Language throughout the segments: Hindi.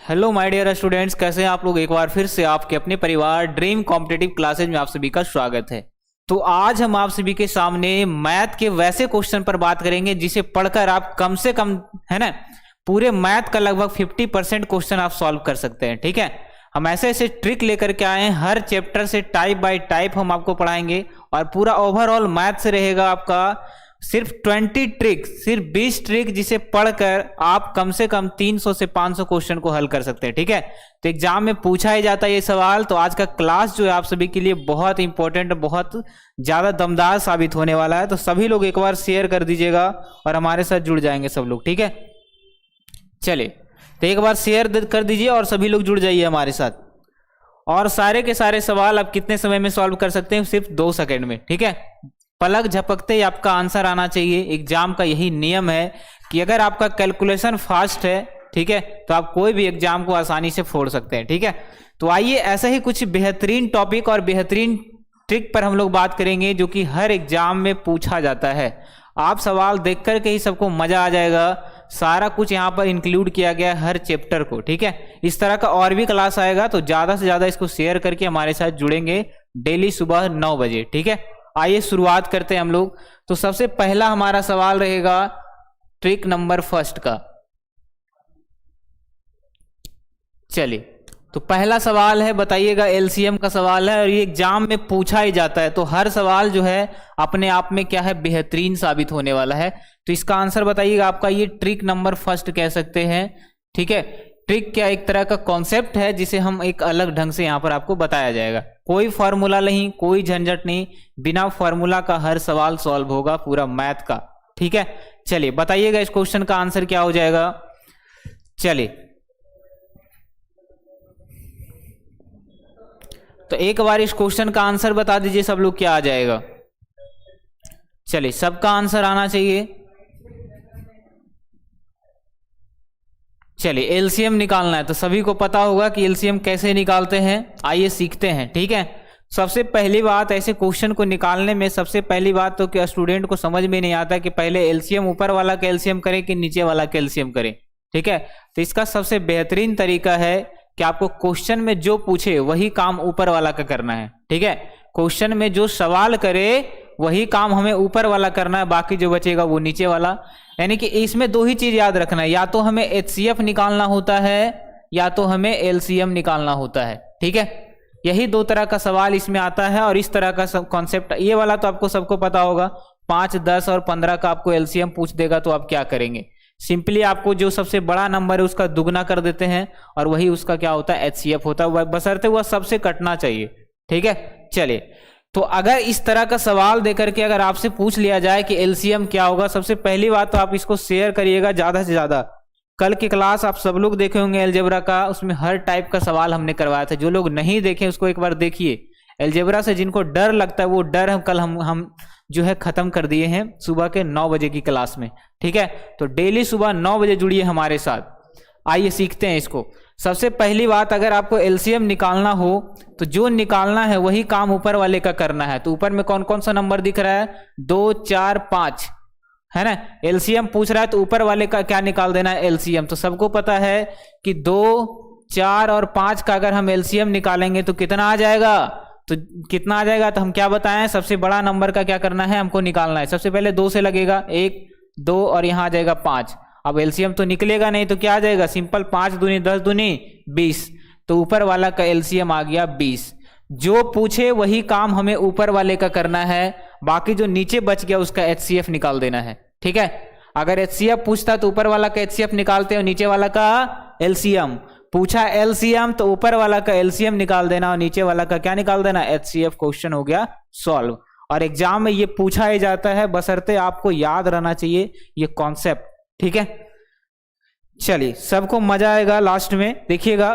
हेलो माय डियर स्टूडेंट्स, कैसे हैं आप लोग। एक बार फिर से आपके अपने परिवार ड्रीम कॉम्पिटिटिव क्लासेज में आप सभी का स्वागत है। तो आज हम आप सभी के सामने मैथ के वैसे क्वेश्चन पर बात करेंगे जिसे पढ़कर आप कम से कम, है ना, पूरे मैथ का लगभग 50% क्वेश्चन आप सॉल्व कर सकते हैं। ठीक है, हम ऐसे ऐसे ट्रिक लेकर के आए हैं, हर चैप्टर से टाइप बाय टाइप हम आपको पढ़ाएंगे और पूरा ओवरऑल मैथ से रहेगा आपका सिर्फ 20 ट्रिक, सिर्फ 20 ट्रिक जिसे पढ़कर आप कम से कम 300 से 500 क्वेश्चन को हल कर सकते हैं। ठीक है, तो एग्जाम में पूछा ही जाता है ये सवाल। तो आज का क्लास जो है आप सभी के लिए बहुत इंपॉर्टेंट, बहुत ज्यादा दमदार साबित होने वाला है। तो सभी लोग एक बार शेयर कर दीजिएगा और हमारे साथ जुड़ जाएंगे सब लोग। ठीक है, चलिए तो एक बार शेयर कर दीजिए और सभी लोग जुड़ जाइए हमारे साथ। और सारे के सारे सवाल आप कितने समय में सॉल्व कर सकते हैं? सिर्फ 2 सेकंड में। ठीक है, पलक झपकते ही आपका आंसर आना चाहिए। एग्जाम का यही नियम है कि अगर आपका कैलकुलेशन फास्ट है, ठीक है, तो आप कोई भी एग्जाम को आसानी से फोड़ सकते हैं। ठीक है, तो आइए ऐसा ही कुछ बेहतरीन टॉपिक और बेहतरीन ट्रिक पर हम लोग बात करेंगे जो कि हर एग्जाम में पूछा जाता है। आप सवाल देख करके ही सबको मजा आ जाएगा। सारा कुछ यहाँ पर इंक्लूड किया गया है हर चैप्टर को। ठीक है, इस तरह का और भी क्लास आएगा, तो ज्यादा से ज्यादा इसको शेयर करके हमारे साथ जुड़ेंगे डेली सुबह 9 बजे। ठीक है, आइए शुरुआत करते हैं हम लोग। तो सबसे पहला हमारा सवाल रहेगा ट्रिक नंबर फर्स्ट का। चलिए, तो पहला सवाल है, बताइएगा, एलसीएम का सवाल है और ये एग्जाम में पूछा ही जाता है। तो हर सवाल जो है अपने आप में क्या है, बेहतरीन साबित होने वाला है। तो इसका आंसर बताइएगा। आपका ये ट्रिक नंबर फर्स्ट कह सकते हैं। ठीक है, ट्रिक क्या एक तरह का कॉन्सेप्ट है जिसे हम एक अलग ढंग से यहां पर आपको बताया जाएगा। कोई फॉर्मूला नहीं, कोई झंझट नहीं, बिना फॉर्मूला का हर सवाल सॉल्व होगा पूरा मैथ का। ठीक है, चलिए बताइएगा इस क्वेश्चन का आंसर क्या हो जाएगा। चलिए, तो एक बार इस क्वेश्चन का आंसर बता दीजिए सब लोग, क्या आ जाएगा। चलिए, सबका आंसर आना चाहिए। चलिए, एलसीएम निकालना है, तो सभी को पता होगा कि एलसीएम कैसे निकालते हैं। आइए सीखते हैं। ठीक है, सबसे पहली बात, ऐसे क्वेश्चन को निकालने में सबसे पहली बात तो कि स्टूडेंट को समझ में नहीं आता कि पहले एलसीएम ऊपर वाला का एलसीएम करे कि नीचे वाला का एलसीएम करे। ठीक है, तो इसका सबसे बेहतरीन तरीका है कि आपको क्वेश्चन में जो पूछे वही काम ऊपर वाला का करना है। ठीक है, क्वेश्चन में जो सवाल करे वही काम हमें ऊपर वाला करना है, बाकी जो बचेगा वो नीचे वाला। यानी कि इसमें 2 ही चीज याद रखना है, या तो हमें एचसीएफ निकालना होता है या तो हमें एलसीएम निकालना होता है। ठीक है, यही 2 तरह का सवाल इसमें आता है। और इस तरह का कॉन्सेप्ट, ये वाला तो आपको सबको पता होगा, 5, 10 और 15 का आपको एलसीएम पूछ देगा तो आप क्या करेंगे? सिंपली आपको जो सबसे बड़ा नंबर है उसका दुगना कर देते हैं और वही उसका क्या होता है, एचसीएफ होता है, बशर्ते वह सबसे कटना चाहिए। ठीक है, चलिए, तो अगर इस तरह का सवाल देकर के अगर आपसे पूछ लिया जाए कि एलसीएम क्या होगा, सबसे पहली बात तो आप इसको शेयर करिएगा ज्यादा से ज्यादा। कल की क्लास आप सब लोग देखे होंगे अलजेब्रा का, उसमें हर टाइप का सवाल हमने करवाया था। जो लोग नहीं देखे उसको एक बार देखिए। अलजेब्रा से जिनको डर लगता है वो डर हम जो है खत्म कर दिए हैं सुबह के 9 बजे की क्लास में। ठीक है, तो डेली सुबह 9 बजे जुड़िए हमारे साथ। आइए सीखते हैं इसको। सबसे पहली बात, अगर आपको एलसीएम निकालना हो तो जो निकालना है वही काम ऊपर वाले का करना है। तो ऊपर में कौन कौन सा नंबर दिख रहा है? 2, 4, 5, है ना। एलसीएम पूछ रहा है तो ऊपर वाले का क्या निकाल देना है? एलसीएम। तो सबको पता है कि 2, 4 और 5 का अगर हम एलसीएम निकालेंगे तो कितना आ जाएगा? तो कितना आ जाएगा? तो हम क्या बताएं, सबसे बड़ा नंबर का क्या करना है, हमको निकालना है। सबसे पहले 2 से लगेगा, 1, 2 और यहाँ आ जाएगा 5। अब एलसीएम तो निकलेगा नहीं तो क्या आ जाएगा? सिंपल 5 दूनी 10 दूनी 20। तो ऊपर वाला का एलसीएम आ गया 20। जो पूछे वही काम हमें ऊपर वाले का करना है, बाकी जो नीचे बच गया उसका एचसीएफ निकाल देना है। ठीक है, अगर एचसीएफ पूछता तो ऊपर वाला का एचसीएफ निकालते और नीचे वाला का एलसीएम। पूछा एलसीएम तो ऊपर वाला का एलसीएम निकाल देना और नीचे वाला का क्या निकाल देना? एचसीएफ। क्वेश्चन हो गया सॉल्व। और एग्जाम में ये पूछा ही जाता है, बशर्ते आपको याद रहना चाहिए ये कॉन्सेप्ट। ठीक है, चलिए, सबको मजा आएगा लास्ट में, देखिएगा।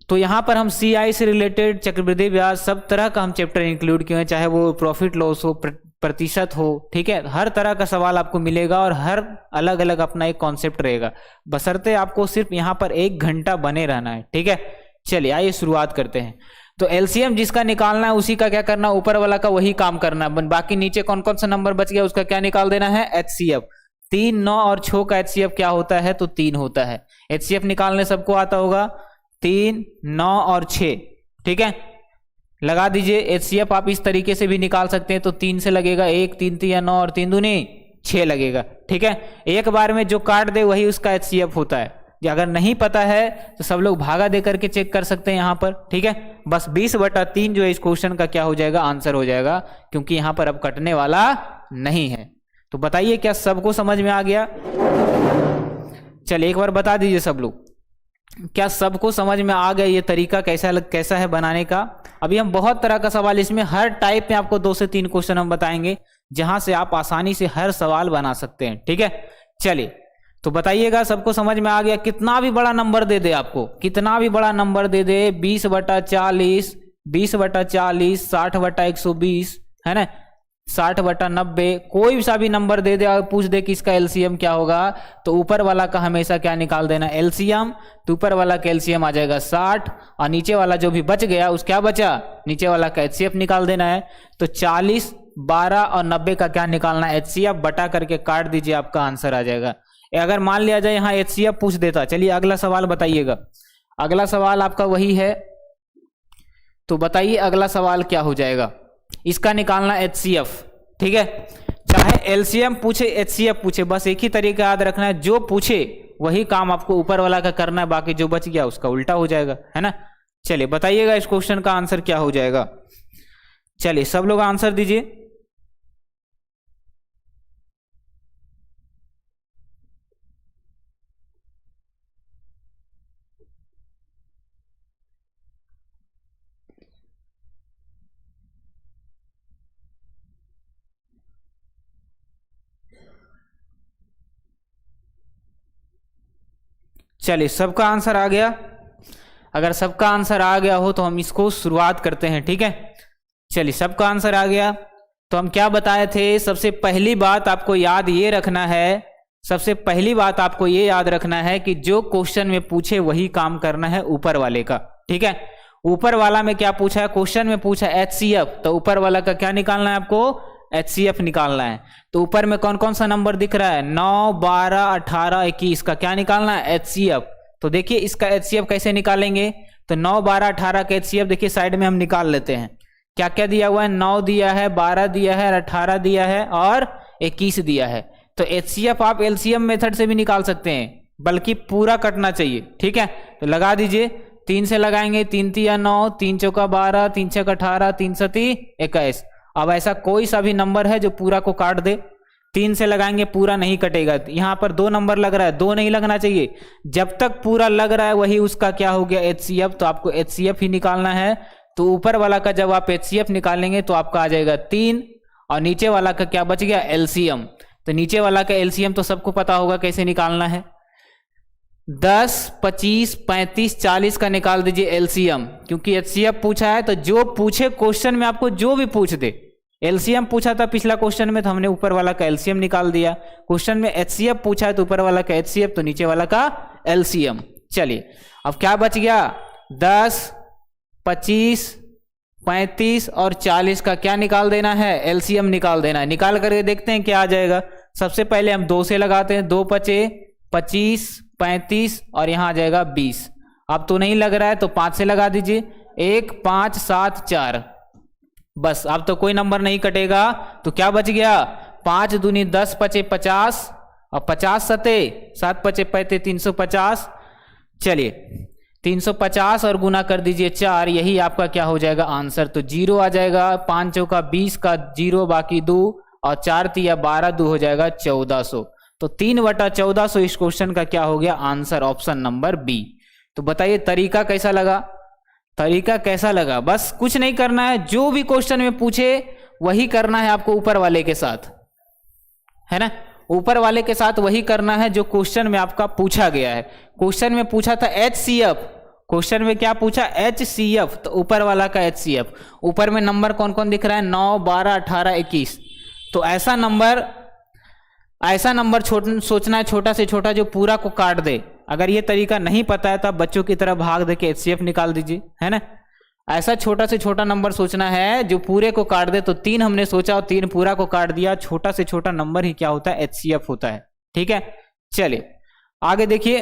तो यहां पर हम सीआई से रिलेटेड, चक्रवृद्धि ब्याज, सब तरह का हम चैप्टर इंक्लूड किए हैं, चाहे वो प्रॉफिट लॉस हो, प्रतिशत हो। ठीक है, हर तरह का सवाल आपको मिलेगा और हर अलग अलग अपना एक कॉन्सेप्ट रहेगा, बशर्ते आपको सिर्फ यहां पर 1 घंटा बने रहना है। ठीक है, चलिए आइए शुरुआत करते हैं। तो एलसीएम जिसका निकालना है उसी का क्या करना, ऊपर वाला का वही काम करना है। बाकी नीचे कौन कौन सा नंबर बच गया उसका क्या निकाल देना है, एचसीएफ। 3, 9 और 6 का HCF क्या होता है? तो 3 होता है। HCF निकालने सबको आता होगा, 3, 9 और 6, ठीक है। लगा दीजिए। HCF आप इस तरीके से भी निकाल सकते हैं, तो 3 से लगेगा 1, 3 3 9 और 3 दूनी 6 लगेगा, ठीक है। एक बार में जो काट दे वही उसका HCF होता है। अगर नहीं पता है तो सब लोग भागा दे करके चेक कर सकते हैं यहाँ पर, ठीक है। बस 20/3 जो है इस क्वेश्चन का क्या हो जाएगा? आंसर हो जाएगा, क्योंकि यहाँ पर अब कटने वाला नहीं है। तो बताइए क्या सबको समझ में आ गया? चलिए एक बार बता दीजिए सब लोग, क्या सबको समझ में आ गया ये तरीका कैसा है बनाने का? अभी हम बहुत तरह का सवाल, इसमें हर टाइप में आपको 2 से 3 क्वेश्चन हम बताएंगे, जहां से आप आसानी से हर सवाल बना सकते हैं, ठीक है। चलिए तो बताइएगा सबको समझ में आ गया? कितना भी बड़ा नंबर दे दे आपको, कितना भी बड़ा नंबर दे दे, 20/40, 20/40, 60/120, है ना, 60/90, कोई सा भी नंबर दे दे और पूछ दे कि इसका एलसीएम क्या होगा, तो ऊपर वाला का हमेशा क्या निकाल देना? एलसीएम। तो ऊपर वाला का एलसीएम आ जाएगा 60, और नीचे वाला जो भी बच गया उस क्या बचा? नीचे वाला का एचसीएफ निकाल देना है। तो 40, 12 और 90 का क्या निकालना है? एचसीएफ बटा करके काट दीजिए, आपका आंसर आ जाएगा। अगर मान लिया जाए यहाँ एचसीएफ पूछ देता, चलिए अगला सवाल बताइएगा। अगला सवाल आपका वही है, तो बताइए अगला सवाल क्या हो जाएगा? इसका निकालना एचसीएफ, ठीक है। चाहे एलसीएम पूछे एचसीएफ पूछे, बस एक ही तरीका याद रखना है, जो पूछे वही काम आपको ऊपर वाला का करना है, बाकी जो बच गया उसका उल्टा हो जाएगा, है ना। चलिए बताइएगा इस क्वेश्चन का आंसर क्या हो जाएगा? चलिए सब लोग आंसर दीजिए। चलिए सबका आंसर आ गया? अगर सबका आंसर आ गया हो तो हम इसको शुरुआत करते हैं, ठीक है। चलिए सबका आंसर आ गया, तो हम क्या बताए थे? सबसे पहली बात आपको याद ये रखना है, सबसे पहली बात आपको ये याद रखना है कि जो क्वेश्चन में पूछे वही काम करना है ऊपर वाले का, ठीक है। ऊपर वाला में क्या पूछा है? क्वेश्चन में पूछा एचसीएफ, तो ऊपर वाला का क्या निकालना है आपको? एचसीएफ निकालना है। तो ऊपर में कौन कौन सा नंबर दिख रहा है? 9, 12, 18, 21 का क्या निकालना है? एचसीएफ। तो देखिए इसका एचसीएफ कैसे निकालेंगे? तो 9, 12, 18 का एचसीएफ देखिए साइड में हम निकाल लेते हैं। क्या क्या दिया हुआ है? 9 दिया है, 12 दिया है, 18 दिया है और 21 दिया है। तो एचसीएफ आप एलसीएम मेथड से भी निकाल सकते हैं, बल्कि पूरा कटना चाहिए, ठीक है। तो लगा दीजिए, 3 से लगाएंगे, 3 3 9, 3 चौका 12, 3 6 18, 3 7 21। अब ऐसा कोई सा भी नंबर है जो पूरा को काट दे? 3 से लगाएंगे पूरा नहीं कटेगा। यहाँ पर 2 नंबर लग रहा है, 2 नहीं लगना चाहिए। जब तक पूरा लग रहा है वही उसका क्या हो गया? एचसीएफ। तो आपको एचसीएफ ही निकालना है। तो ऊपर वाला का जब आप एचसीएफ निकालेंगे तो आपका आ जाएगा 3, और नीचे वाला का क्या बच गया? एलसीएम। तो नीचे वाला का एलसीएम तो सबको पता होगा कैसे निकालना है। 10, 25, 35, 40 का निकाल दीजिए एलसीएम, क्योंकि एचसीएफ पूछा है। तो जो पूछे क्वेश्चन में आपको, जो भी पूछ दे, एलसीएम पूछा था पिछला क्वेश्चन में तो हमने ऊपर वाला का एलसीएम निकाल दिया। क्वेश्चन में एचसीएफ पूछा है तो ऊपर वाला का एचसीएफ, तो नीचे वाला का एलसीएम। चलिए अब क्या बच गया? 10, 25, 35 और 40 का क्या निकाल देना है? एलसीएम निकाल देना है। निकाल करके देखते हैं क्या आ जाएगा। सबसे पहले हम 2 से लगाते हैं, 2 पचे 25, 35 और यहां आ जाएगा 20। अब तो नहीं लग रहा है तो 5 से लगा दीजिए, 1, 5, 7, 4। बस अब तो कोई नंबर नहीं कटेगा। तो क्या बच गया? 5 दूनी 10 पचे 50 और 50 सते 7 पचे 35, 350। चलिए 350 और गुना कर दीजिए 4, यही आपका क्या हो जाएगा? आंसर। तो 0 आ जाएगा। 5 चौका 20 का 0 बाकी 2 और 4 तिया 12, 2 हो जाएगा 1400। तो 3/1400 इस क्वेश्चन का क्या हो गया? Answer, option number B. तो बताइए तरीका कैसा लगा? तरीका कैसा लगा? बस कुछ नहीं करना है, जो भी क्वेश्चन में पूछे वही करना है आपको ऊपर वाले के साथ, है ना। ऊपर वाले के साथ वही करना है जो क्वेश्चन में आपका पूछा गया है। क्वेश्चन में पूछा था एचसीएफ, क्वेश्चन में क्या पूछा? एचसीएफ। तो ऊपर वाला का एचसीएफ। ऊपर में नंबर कौन कौन दिख रहा है? 9, 12, 18, 21। तो ऐसा नंबर सोचना है छोटा से छोटा जो पूरा को काट दे। अगर ये तरीका नहीं पता है तो आप बच्चों की तरह भाग दे के एचसीएफ निकाल दीजिए, है ना। ऐसा छोटा से छोटा नंबर सोचना है जो पूरे को काट दे। तो 3 हमने सोचा और 3 पूरा को काट दिया। छोटा से छोटा नंबर ही क्या होता है? एचसीएफ होता है। ठीक है, चलिए आगे देखिए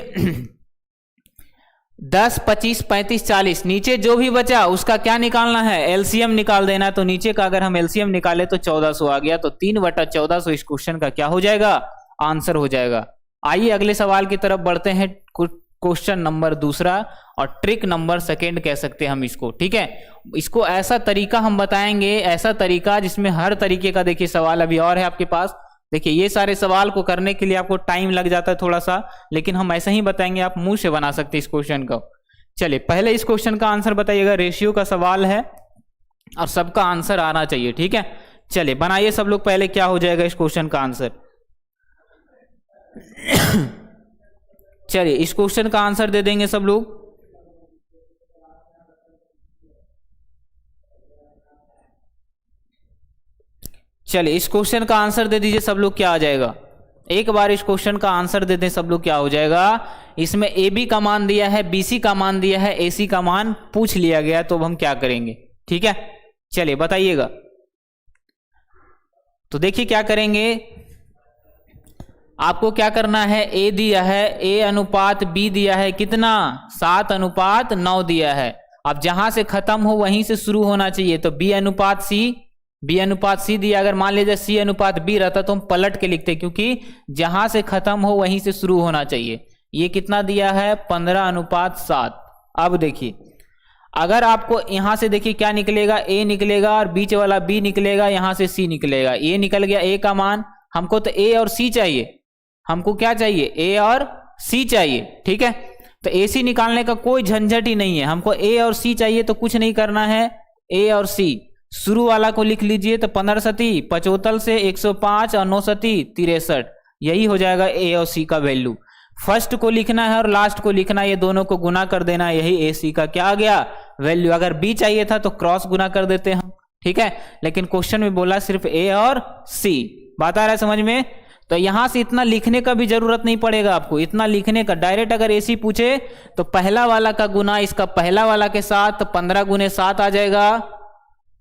10, 25, 35, 40, नीचे जो भी बचा उसका क्या निकालना है, एलसीएम निकाल देना है। तो नीचे का अगर हम एलसीएम निकाले तो 1400 आ गया, तो 3/1400 इस क्वेश्चन का क्या हो जाएगा, आंसर हो जाएगा। आइए अगले सवाल की तरफ बढ़ते हैं, क्वेश्चन नंबर दूसरा और ट्रिक नंबर सेकेंड कह सकते हैं हम इसको, ठीक है। इसको ऐसा तरीका हम बताएंगे, ऐसा तरीका जिसमें हर तरीके का देखिए सवाल अभी और है आपके पास। देखिए ये सारे सवाल को करने के लिए आपको टाइम लग जाता है थोड़ा सा, लेकिन हम ऐसा ही बताएंगे, आप मुंह से बना सकते हैं इस क्वेश्चन को। चलिए पहले इस क्वेश्चन का आंसर बताइएगा, रेशियो का सवाल है और सबका आंसर आना चाहिए, ठीक है। चलिए बनाइए सब लोग, पहले क्या हो जाएगा इस क्वेश्चन का आंसर। चलिए इस क्वेश्चन का आंसर दे देंगे सब लोग। चलिए इस क्वेश्चन का आंसर दे दीजिए सब लोग, क्या आ जाएगा, एक बार इस क्वेश्चन का आंसर दे दें सब लोग, क्या हो जाएगा। इसमें ए बी का मान दिया है, बी सी का मान दिया है, ए सी का मान पूछ लिया गया, तो अब हम क्या करेंगे, ठीक है। चलिए बताइएगा। तो देखिए क्या करेंगे, आपको क्या करना है, ए दिया है, ए अनुपात बी दिया है, कितना 7:9 दिया है। अब जहां से खत्म हो वहीं से शुरू होना चाहिए, तो बी अनुपात सी दिया। अगर मान लीजिए सी अनुपात बी रहता तो हम पलट के लिखते, क्योंकि जहां से खत्म हो वहीं से शुरू होना चाहिए। ये कितना दिया है, 15:7। अब देखिए अगर आपको यहां से देखिए क्या निकलेगा, ए निकलेगा और बीच वाला बी निकलेगा, यहां से सी निकलेगा। ये निकल गया ए का मान, हमको तो ए और सी चाहिए, हमको क्या चाहिए, ए और सी चाहिए, ठीक है। तो ए सी निकालने का कोई झंझट ही नहीं है, हमको ए और सी चाहिए, तो कुछ नहीं करना है, ए और सी शुरू वाला को लिख लीजिए। तो 15 सती 75 से 105 और 9 सती 63, यही हो जाएगा ए और सी का वैल्यू। फर्स्ट को लिखना है और लास्ट को लिखना है, ये दोनों को गुना कर देना है, यही ए सी का क्या आ गया, वैल्यू। अगर बी चाहिए था तो क्रॉस गुना कर देते हम, ठीक है। लेकिन क्वेश्चन में बोला सिर्फ ए और सी, बात आ रहा है समझ में। तो यहां से इतना लिखने का भी जरूरत नहीं पड़ेगा आपको, इतना लिखने का, डायरेक्ट अगर एसी पूछे तो पहला वाला का गुना इसका पहला वाला के साथ, 15 गुने 7 आ जाएगा,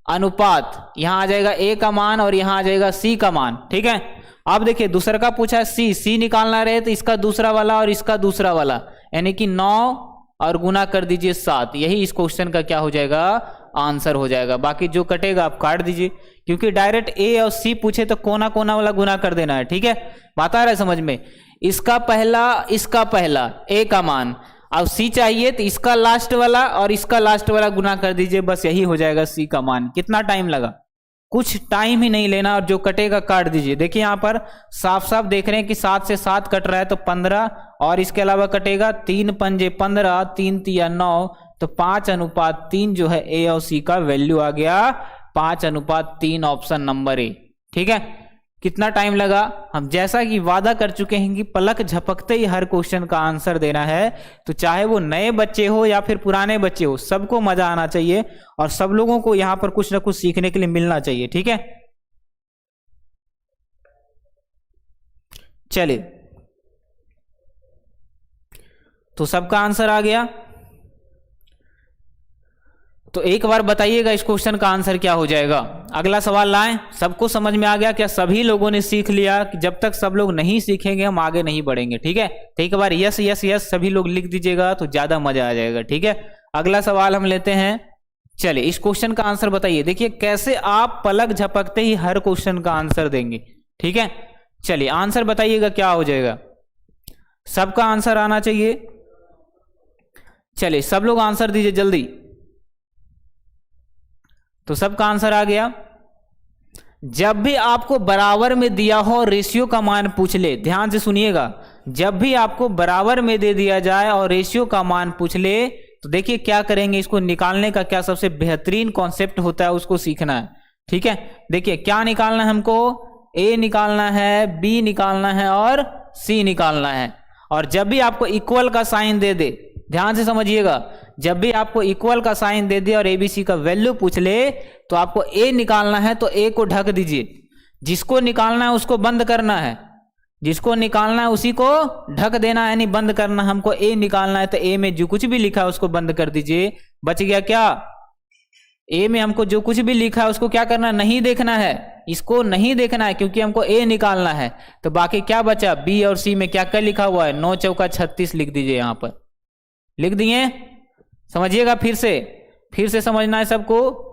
अनुपात यहां आ जाएगा ए का मान और यहां आ जाएगा सी का मान, ठीक है। अब देखिए दूसरा का पूछा सी निकालना रहे तो इसका दूसरा वाला और इसका दूसरा वाला, यानी कि 9 और गुना कर दीजिए 7, यही इस क्वेश्चन का क्या हो जाएगा, आंसर हो जाएगा। बाकी जो कटेगा आप काट दीजिए, क्योंकि डायरेक्ट ए और सी पूछे तो कोना कोना वाला गुना कर देना है, ठीक है। बात आ रहा है समझ में। इसका पहला ए का मान, अब सी चाहिए तो इसका लास्ट वाला और इसका लास्ट वाला गुना कर दीजिए, बस यही हो जाएगा सी का मान। कितना टाइम लगा, कुछ टाइम ही नहीं लेना, और जो कटेगा काट दीजिए। देखिए यहाँ पर साफ साफ देख रहे हैं कि 7 से 7 कट रहा है, तो 15 और इसके अलावा कटेगा 3 पंजे 15, 3 तिया 9, तो 5:3 जो है ए और सी का वैल्यू आ गया, 5:3, ऑप्शन नंबर ए, ठीक है। कितना टाइम लगा, हम जैसा कि वादा कर चुके हैं कि पलक झपकते ही हर क्वेश्चन का आंसर देना है। तो चाहे वो नए बच्चे हो या फिर पुराने बच्चे हो, सबको मजा आना चाहिए और सब लोगों को यहां पर कुछ ना कुछ सीखने के लिए मिलना चाहिए, ठीक है। चलिए तो सबका आंसर आ गया, तो एक बार बताइएगा इस क्वेश्चन का आंसर क्या हो जाएगा। अगला सवाल लाएं। सबको समझ में आ गया क्या, सभी लोगों ने सीख लिया कि जब तक सब लोग नहीं सीखेंगे हम आगे नहीं बढ़ेंगे, ठीक है। तो एक बार यस यस यस सभी लोग लिख दीजिएगा तो ज्यादा मजा आ जाएगा, ठीक है। अगला सवाल हम लेते हैं। चलिए इस क्वेश्चन का आंसर बताइए। देखिए कैसे आप पलक झपकते ही हर क्वेश्चन का आंसर देंगे, ठीक है। चलिए आंसर बताइएगा क्या हो जाएगा, सबका आंसर आना चाहिए। चलिए सब लोग आंसर दीजिए जल्दी। तो सबका आंसर आ गया। जब भी आपको बराबर में दिया हो रेशियो का मान पूछ ले, ध्यान से सुनिएगा, जब भी आपको बराबर में दे दिया जाए और रेशियो का मान पूछ ले तो देखिए क्या करेंगे, इसको निकालने का क्या सबसे बेहतरीन कॉन्सेप्ट होता है उसको सीखना है, ठीक है। देखिए क्या निकालना है हमको, ए निकालना है, बी निकालना है और सी निकालना है। और जब भी आपको इक्वल का साइन दे दे, ध्यान से समझिएगा, जब भी आपको इक्वल का साइन दे दे और एबीसी का वैल्यू पूछ ले तो आपको ए निकालना है, तो ए को ढक दीजिए। जिसको निकालना है उसको बंद करना है, जिसको निकालना है उसी को ढक देना है, यानी बंद करना। हमको ए निकालना है तो ए में जो कुछ भी लिखा है उसको बंद कर दीजिए। बच गया क्या, ए में हमको जो कुछ भी लिखा है उसको क्या करना, नहीं देखना है, इसको नहीं देखना है क्योंकि हमको ए निकालना है। तो बाकी क्या बचा, बी और सी में क्या क्या लिखा हुआ है, 9 चौका 36 लिख दीजिए, यहां पर लिख दिए। समझिएगा, फिर से समझना है सबको।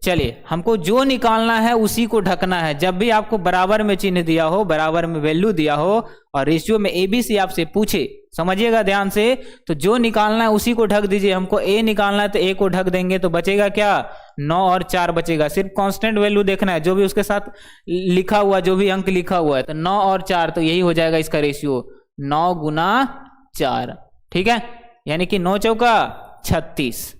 चलिए, हमको जो निकालना है उसी को ढकना है। जब भी आपको बराबर में चिन्ह दिया हो, बराबर में वैल्यू दिया हो और रेशियो में एबीसी आपसे पूछे, समझिएगा ध्यान से, तो जो निकालना है उसी को ढक दीजिए। हमको ए निकालना है तो ए को ढक देंगे, तो बचेगा क्या, 9 और 4 बचेगा। सिर्फ कांस्टेंट वैल्यू देखना है, जो भी उसके साथ लिखा हुआ, जो भी अंक लिखा हुआ है, तो 9 और 4, तो यही हो जाएगा इसका रेशियो, 9 गुना 4। ठीक है, यानी कि 9 चौका 36।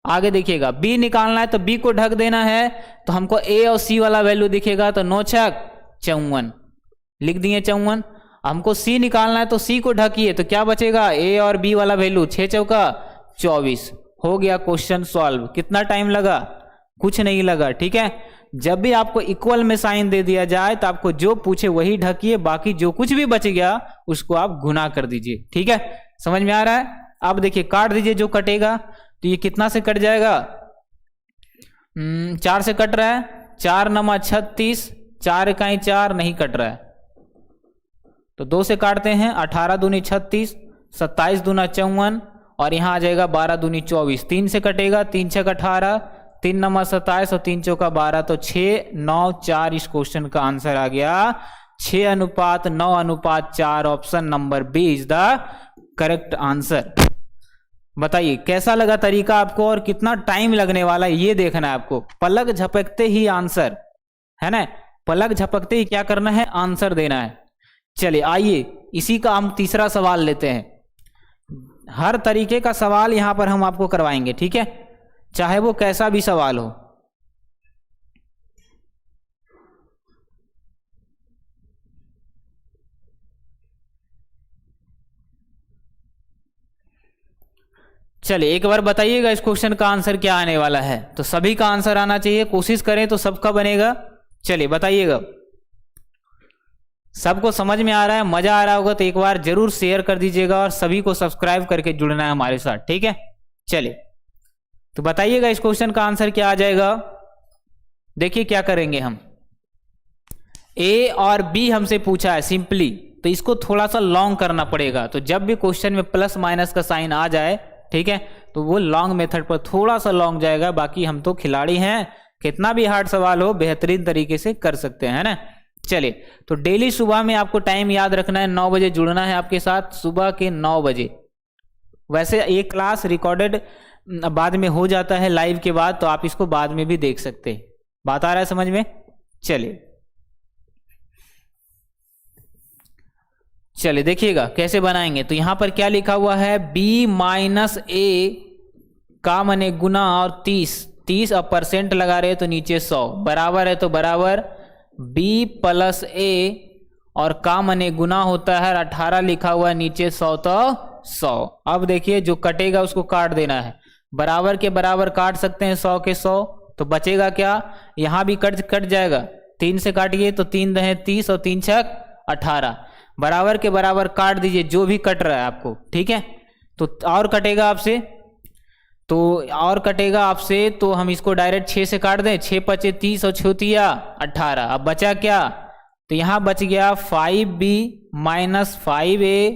आगे देखिएगा, बी निकालना है तो बी को ढक देना है, तो हमको ए और सी वाला वैल्यू दिखेगा, तो 9 छक 54 लिख दिए 54। हमको सी निकालना है तो सी को ढकिए, तो क्या बचेगा, ए और बी वाला वैल्यू, 6 चौका 24। हो गया क्वेश्चन सॉल्व। कितना टाइम लगा, कुछ नहीं लगा। ठीक है, जब भी आपको इक्वल में साइन दे दिया जाए तो आपको जो पूछे वही ढकिए, बाकी जो कुछ भी बच गया उसको आप गुना कर दीजिए। ठीक है, समझ में आ रहा है। अब देखिए, काट दीजिए जो कटेगा, तो ये कितना से कट जाएगा, 4 से कट रहा है, 4 नमा 36, 4 इकाई 4 नहीं कट रहा है, तो 2 से काटते हैं, 18 दूनी 36, 27 दूना 54, और यहाँ आ जाएगा 12 दूनी 24। 3 से कटेगा, 3 छक 18, 3 नमा 27 और 3 चौका 12, तो 6 9 4 इस क्वेश्चन का आंसर आ गया। 6:9:4, option number B is the correct answer. बताइए कैसा लगा तरीका आपको और कितना टाइम लगने वाला है, ये देखना है आपको। पलक झपकते ही आंसर है ना, पलक झपकते ही क्या करना है, आंसर देना है। चलिए आइए, इसी का हम तीसरा सवाल लेते हैं। हर तरीके का सवाल यहां पर हम आपको करवाएंगे, ठीक है, चाहे वो कैसा भी सवाल हो। चलिए एक बार बताइएगा इस क्वेश्चन का आंसर क्या आने वाला है। तो सभी का आंसर आना चाहिए, कोशिश करें तो सबका बनेगा। चलिए बताइएगा, सबको समझ में आ रहा है, मजा आ रहा होगा तो एक बार जरूर शेयर कर दीजिएगा और सभी को सब्सक्राइब करके जुड़ना है हमारे साथ, ठीक है। चलिए तो बताइएगा इस क्वेश्चन का आंसर क्या आ जाएगा। देखिए क्या करेंगे हम, ए और बी हमसे पूछा है सिंपली, तो इसको थोड़ा सा लॉन्ग करना पड़ेगा। तो जब भी क्वेश्चन में प्लस माइनस का साइन आ जाए, ठीक है, तो वो लॉन्ग मेथड पर थोड़ा सा लॉन्ग जाएगा। बाकी हम तो खिलाड़ी हैं, कितना भी हार्ड सवाल हो बेहतरीन तरीके से कर सकते हैं ना। चलिए तो डेली सुबह में आपको टाइम याद रखना है, 9 बजे जुड़ना है आपके साथ, सुबह के 9 बजे। वैसे एक क्लास रिकॉर्डेड बाद में हो जाता है लाइव के बाद, तो आप इसको बाद में भी देख सकते हैं। बात आ रहा है समझ में। चलिए देखिएगा कैसे बनाएंगे। तो यहां पर क्या लिखा हुआ है, b माइनस ए का मने गुना और 30 अब परसेंट लगा रहे तो नीचे 100 बराबर है, तो बराबर b प्लस ए और का मने गुना होता है 18 लिखा हुआ है नीचे 100 तो 100। अब देखिए जो कटेगा उसको काट देना है, बराबर के बराबर काट सकते हैं 100 के 100, तो बचेगा क्या, यहां भी कट जाएगा, 3 से काटिए तो 3 दहे 30 और 3 छक 18, बराबर के बराबर काट दीजिए जो भी कट रहा है आपको, ठीक है। तो और कटेगा आपसे, तो हम इसको डायरेक्ट 6 से काट दें, 6 पचे 30 और 6 तिया 18। अब बचा क्या, तो यहां बच गया 5b माइनस 5a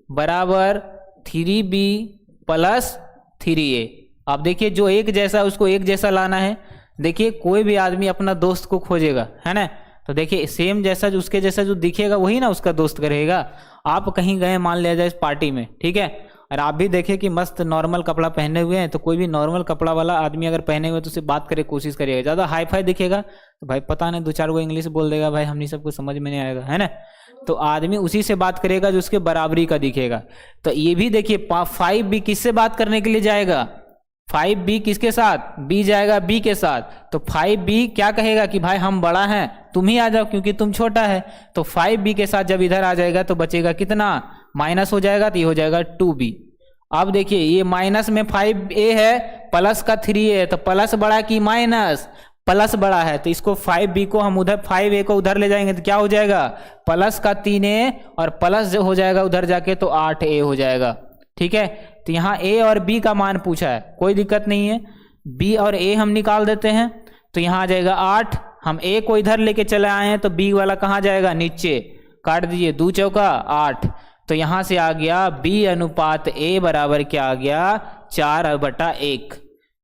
बराबर 3b प्लस 3a। अब देखिए जो एक जैसा उसको एक जैसा लाना है। देखिए कोई भी आदमी अपना दोस्त को खोजेगा, है ना, तो देखिए सेम जैसा जो उसके जैसा जो दिखेगा वही ना उसका दोस्त करेगा। आप कहीं गए मान लिया जाए इस पार्टी में, ठीक है, और आप भी देखें कि मस्त नॉर्मल कपड़ा पहने हुए हैं, तो कोई भी नॉर्मल कपड़ा वाला आदमी अगर पहने हुए तो उससे बात करे कोशिश करिएगा। ज़्यादा हाई फाई दिखेगा तो भाई पता नहीं 2-4 वो इंग्लिश बोल देगा, भाई हमनी सबको समझ में नहीं आएगा, है ना। तो आदमी उसी से बात करेगा जो उसके बराबरी का दिखेगा। तो ये भी देखिए 5b किससे बात करने के लिए जाएगा, 5b किसके साथ, b जाएगा b के साथ। तो 5b क्या कहेगा कि भाई हम बड़ा हैं, तुम ही आ जाओ क्योंकि तुम छोटा है। तो 5b के साथ जब इधर आ जाएगा तो बचेगा कितना, माइनस हो जाएगा, तो ये हो जाएगा 2b। अब देखिए ये माइनस में 5a है, प्लस का 3a है, तो प्लस बड़ा कि माइनस, प्लस बड़ा है, तो इसको 5b को हम उधर 5a को उधर ले जाएंगे तो क्या हो जाएगा, प्लस का 3a और प्लस जो हो जाएगा उधर जाके तो 8a हो जाएगा, ठीक है। तो तो यहाँ ए और बी का मान पूछा है, कोई दिक्कत नहीं है, बी और ए हम निकाल देते हैं। तो यहाँ आ जाएगा 8, हम ए को इधर लेके चले आए हैं तो बी वाला कहाँ जाएगा, नीचे, काट दीजिए, 2 चौका 8। तो यहाँ से आ गया बी अनुपात ए बराबर क्या आ गया, 4/1,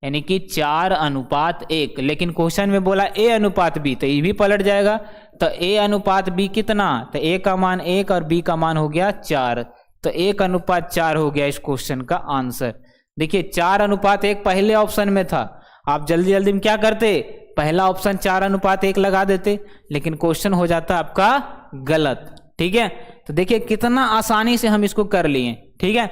यानी कि 4:1। लेकिन क्वेश्चन में बोला ए अनुपात बी, तो ये भी पलट जाएगा। तो ए अनुपात बी कितना, तो ए का मान 1 और बी का मान हो गया 4, तो 1:4 हो गया इस क्वेश्चन का आंसर। देखिए 4:1 पहले ऑप्शन में था, आप जल्दी जल्दी में क्या करते, पहला ऑप्शन 4:1 लगा देते, लेकिन क्वेश्चन हो जाता आपका गलत। ठीक है, तो देखिए कितना आसानी से हम इसको कर लिए। ठीक है,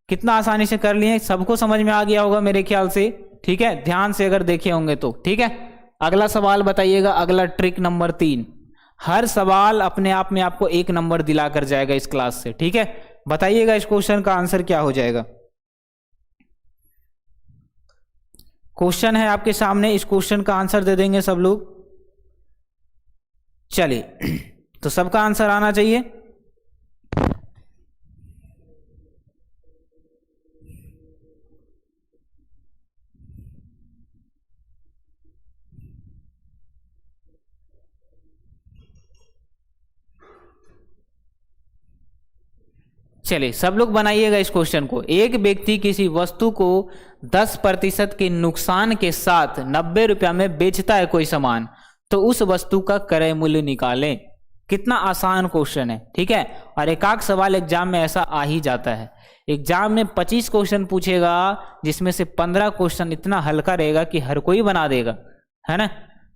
कितना आसानी से कर लिए, सबको समझ में आ गया होगा मेरे ख्याल से। ठीक है, ध्यान से अगर देखे होंगे तो। ठीक है, अगला सवाल बताइएगा, अगला ट्रिक नंबर 3। हर सवाल अपने आप में आपको 1 नंबर दिला कर जाएगा इस क्लास से। ठीक है, बताइएगा इस क्वेश्चन का आंसर क्या हो जाएगा। क्वेश्चन है आपके सामने, इस क्वेश्चन का आंसर दे देंगे सब लोग। चलिए, तो सबका आंसर आना चाहिए। चलिए सब लोग बनाइएगा इस क्वेश्चन को। एक व्यक्ति किसी वस्तु को 10% के नुकसान के साथ 90 रुपया में बेचता है कोई सामान, तो उस वस्तु का क्रय मूल्य निकालें। कितना आसान क्वेश्चन है। ठीक है, और एकाक सवाल एग्जाम में ऐसा आ ही जाता है। एग्जाम में 25 क्वेश्चन पूछेगा, जिसमें से 15 क्वेश्चन इतना हल्का रहेगा कि हर कोई बना देगा, है ना।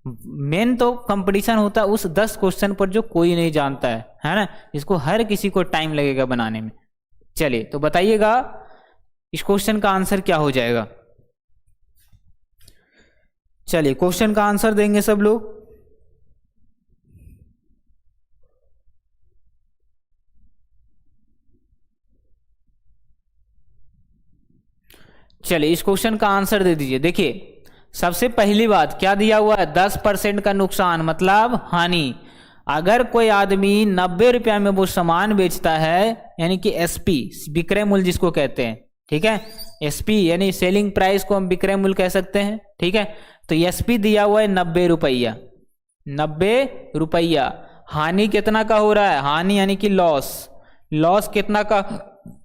मेन तो कंपटीशन होता है उस 10 क्वेश्चन पर जो कोई नहीं जानता है ना, जिसको हर किसी को टाइम लगेगा बनाने में। चलिए तो बताइएगा इस क्वेश्चन का आंसर क्या हो जाएगा। चलिए क्वेश्चन का आंसर देंगे सब लोग। चलिए इस क्वेश्चन का आंसर दे दीजिए। देखिए सबसे पहली बात क्या दिया हुआ है, 10% का नुकसान मतलब हानि। अगर कोई आदमी 90 रुपया में वो सामान बेचता है, यानी कि एसपी, विक्रय मूल्य जिसको कहते हैं। ठीक है, एसपी यानी सेलिंग प्राइस को हम विक्रय मूल्य कह सकते हैं। ठीक है, तो एसपी दिया हुआ है 90 रुपया, 90 रुपया। हानि कितना का हो रहा है, हानि यानी कि लॉस, लॉस कितना का